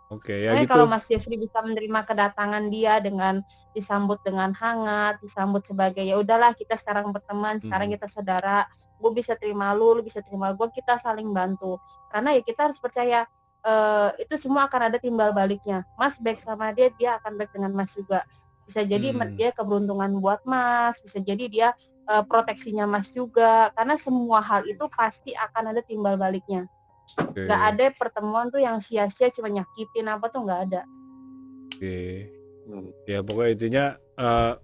Oke, ya gitu. Kalau Mas Jeffrey bisa menerima kedatangan dia dengan disambut dengan hangat, disambut sebagai ya udahlah kita sekarang berteman, sekarang kita saudara, gue bisa terima lu bisa terima gue, kita saling bantu. Karena ya kita harus percaya itu semua akan ada timbal baliknya. Mas baik sama dia akan baik dengan Mas juga. Bisa jadi dia keberuntungan buat Mas, bisa jadi dia proteksinya Mas juga. Karena semua hal itu pasti akan ada timbal baliknya. Gak ada pertemuan tuh yang sia-sia cuma nyakitin apa tuh, gak ada. Ya pokoknya intinya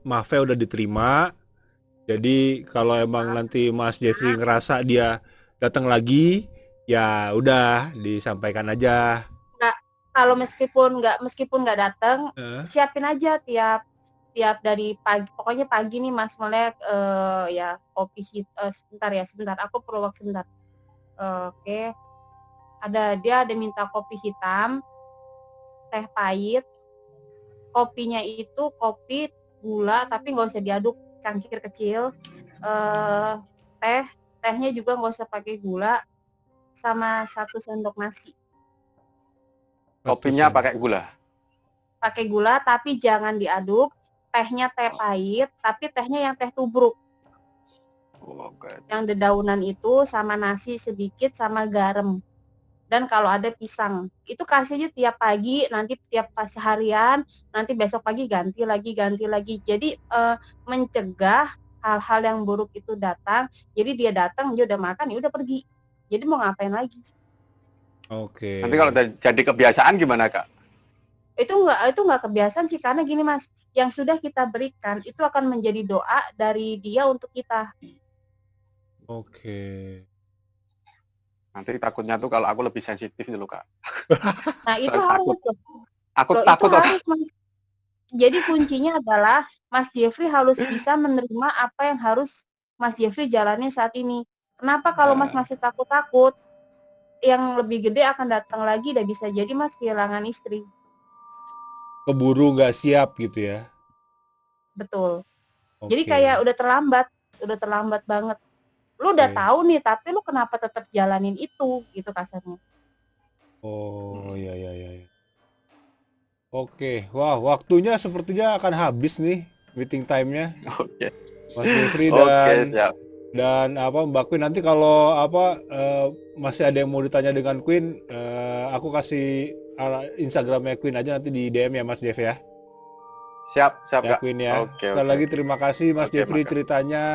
maafnya udah diterima. Jadi kalau emang nanti Mas Jeffrey ngerasa dia datang lagi, ya udah disampaikan aja. Kalau meskipun nggak datang, siapin aja tiap dari pagi, pokoknya pagi nih Mas Melek ya kopi sebentar aku perlu waktu sebentar. Oke. Dia ada minta kopi hitam, teh pahit, kopinya itu kopi gula tapi nggak usah diaduk, cangkir kecil, tehnya juga nggak usah pakai gula, sama 1 sendok nasi. Kopinya pakai gula. Pakai gula tapi jangan diaduk. Tehnya teh pahit, tapi tehnya yang teh tubruk. Oke. Yang dedaunan itu sama nasi sedikit sama garam. Dan kalau ada pisang, itu kasih aja tiap pagi, nanti tiap pas seharian, nanti besok pagi ganti lagi. Jadi mencegah hal-hal yang buruk itu datang. Jadi dia datang, dia udah makan, ya udah pergi. Jadi mau ngapain lagi? Oke. Nanti kalau jadi kebiasaan gimana, Kak? Itu nggak kebiasaan sih, karena gini Mas, yang sudah kita berikan itu akan menjadi doa dari dia untuk kita. Oke. Nanti takutnya tuh kalau aku lebih sensitif gitu loh, Kak. Nah itu Saya harus takut. loh. Aku Loh, takut itu loh. harus, Mas. Jadi kuncinya adalah Mas Jeffrey harus bisa menerima apa yang harus Mas Jeffrey jalani saat ini. Kenapa kalau Mas masih takut-takut, yang lebih gede akan datang lagi, dan bisa jadi Mas kehilangan istri. Keburu nggak siap gitu ya. Betul. Oke. Jadi kayak udah terlambat banget. Lu udah Oke. tahu nih, tapi lu kenapa tetap jalanin itu, gitu kasarnya. Oh, ya. Oke, wah waktunya sepertinya akan habis nih meeting time-nya, Oke. Mas Jeffrey Oke, siap. dan Mbak Queen. Nanti kalau masih ada yang mau ditanya dengan Queen, aku kasih Instagramnya Queen aja nanti di DM ya Mas Jeff ya. Siap, Ya Kak. Queen ya. Oke, Sekali oke. lagi terima kasih Mas Oke, Jeffrey makasih. ceritanya.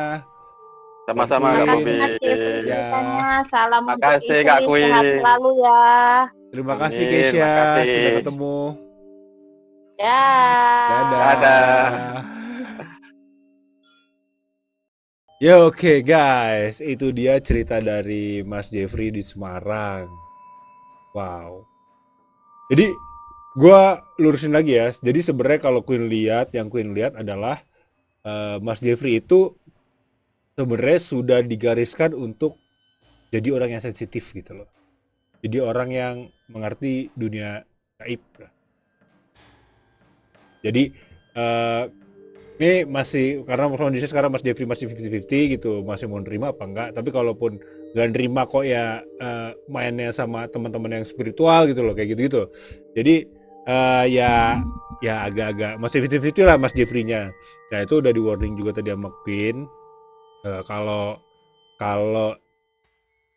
Sama-sama, Kak Makasih Bobi. Mas Jeffrey ceritanya. Salam untuk Makasih, istri, Kak sehat Queen. selalu ya. Terima kasih Amin, Keisha, makasih. sudah ketemu. Dadah. Dadah. Ya oke guys, itu dia cerita dari Mas Jeffrey di Semarang. Wow. Jadi gua lurusin lagi ya. Jadi sebenarnya kalau yang Queen lihat adalah Mas Jeffrey itu sebenarnya sudah digariskan untuk jadi orang yang sensitif gitu loh. Jadi orang yang mengerti dunia gaib. Jadi ini masih, karena kondisi sekarang Mas Jeffrey masih 50-50 gitu, masih mau nerima apa enggak. Tapi kalaupun nggak nerima kok ya mainnya sama teman-teman yang spiritual gitu loh, kayak gitu-gitu. Jadi ya agak-agak masih 50-50 lah Mas Jeffrey-nya. Nah itu udah di warning juga tadi sama Queen. Kalau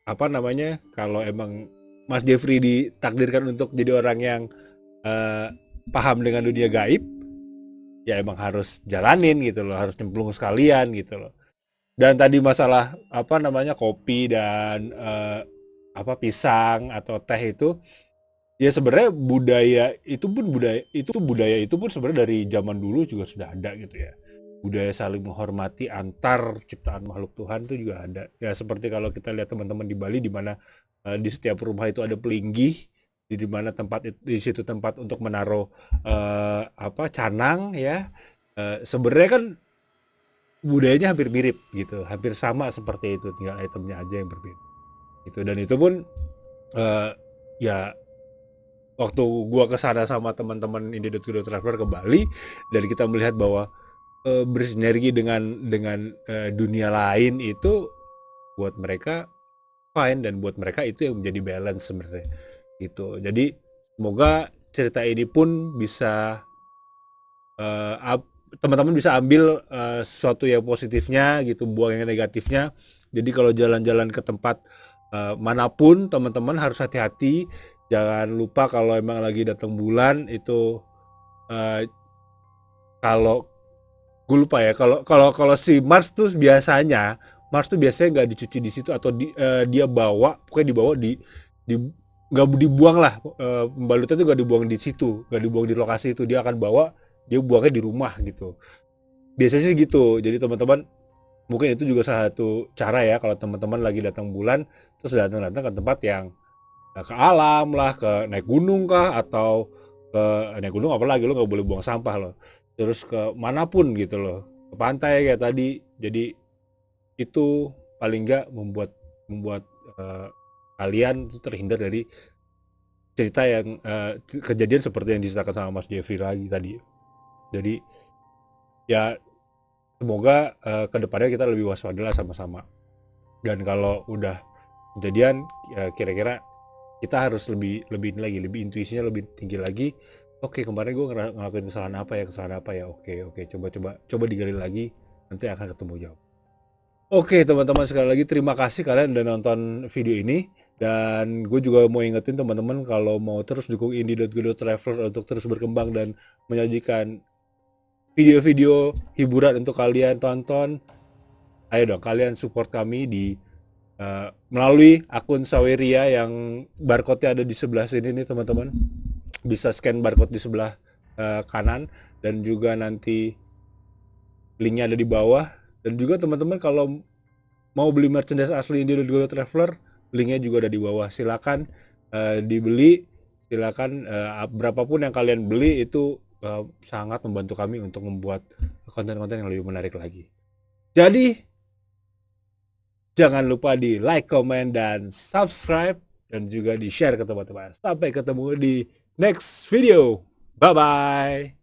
apa namanya, kalau emang Mas Jeffrey ditakdirkan untuk jadi orang yang paham dengan dunia gaib, ya emang harus jalanin gitu loh, harus nyemplung sekalian gitu loh. Dan tadi masalah apa namanya kopi dan pisang atau teh itu, ya sebenarnya budaya itu pun sebenarnya dari zaman dulu juga sudah ada gitu ya. Budaya saling menghormati antar ciptaan makhluk Tuhan itu juga ada. Ya seperti kalau kita lihat teman-teman di Bali, di mana di setiap rumah itu ada pelinggih, di mana di situ tempat untuk menaruh canang ya. Sebenarnya kan budayanya hampir mirip gitu, hampir sama seperti itu, tinggal itemnya aja yang berbeda gitu. Dan itu pun ya waktu gua kesana sama teman-teman Indie.Go Traveler ke Bali, dan kita melihat bahwa bersinergi dengan dunia lain itu buat mereka fine, dan buat mereka itu yang menjadi balance sebenarnya gitu. Jadi semoga cerita ini pun bisa teman-teman bisa ambil sesuatu yang positifnya gitu, buang yang negatifnya. Jadi kalau jalan-jalan ke tempat manapun, teman-teman harus hati-hati. Jangan lupa kalau emang lagi datang bulan itu kalau gue lupa ya, kalau si Mars tuh biasanya nggak dicuci di situ, atau dia dibawa di nggak dibuang lah, pembalutnya tuh nggak dibuang di situ, nggak dibuang di lokasi itu, dia buangnya di rumah gitu. Biasanya sih gitu. Jadi teman-teman mungkin itu juga salah satu cara ya, kalau teman-teman lagi datang bulan terus datang ke tempat yang ke alam lah, ke naik gunung kah, atau ke naik gunung apalagi lo nggak boleh buang sampah loh, terus ke manapun gitu loh, ke pantai kayak tadi. Jadi itu paling nggak membuat kalian tuh terhindar dari cerita yang kejadian seperti yang diceritakan sama Mas Jeffrey lagi tadi. Jadi ya semoga kedepannya kita lebih waspada lah sama-sama. Dan kalau udah kejadian ya kira-kira kita harus lebih intuisinya lebih tinggi lagi. Oke, kemarin gue ngelakuin kesalahan apa ya. Oke, coba digali lagi, nanti akan ketemu jawab. Oke, teman-teman, sekali lagi terima kasih kalian udah nonton video ini. Dan gue juga mau ingetin teman-teman kalau mau terus dukung indie.go.traveler untuk terus berkembang dan menyajikan video-video hiburan untuk kalian tonton. Ayo dong, kalian support kami di melalui akun Saweria yang barcode-nya ada di sebelah sini nih teman-teman. Bisa scan barcode di sebelah kanan, dan juga nanti linknya ada di bawah. Dan juga teman-teman kalau mau beli merchandise asli Indie.go.traveler, linknya juga ada di bawah. Silakan dibeli, silakan berapapun yang kalian beli itu sangat membantu kami untuk membuat konten-konten yang lebih menarik lagi. Jadi jangan lupa di like, comment, dan subscribe, dan juga di share ke teman-teman. Sampai ketemu di next video. Bye-bye.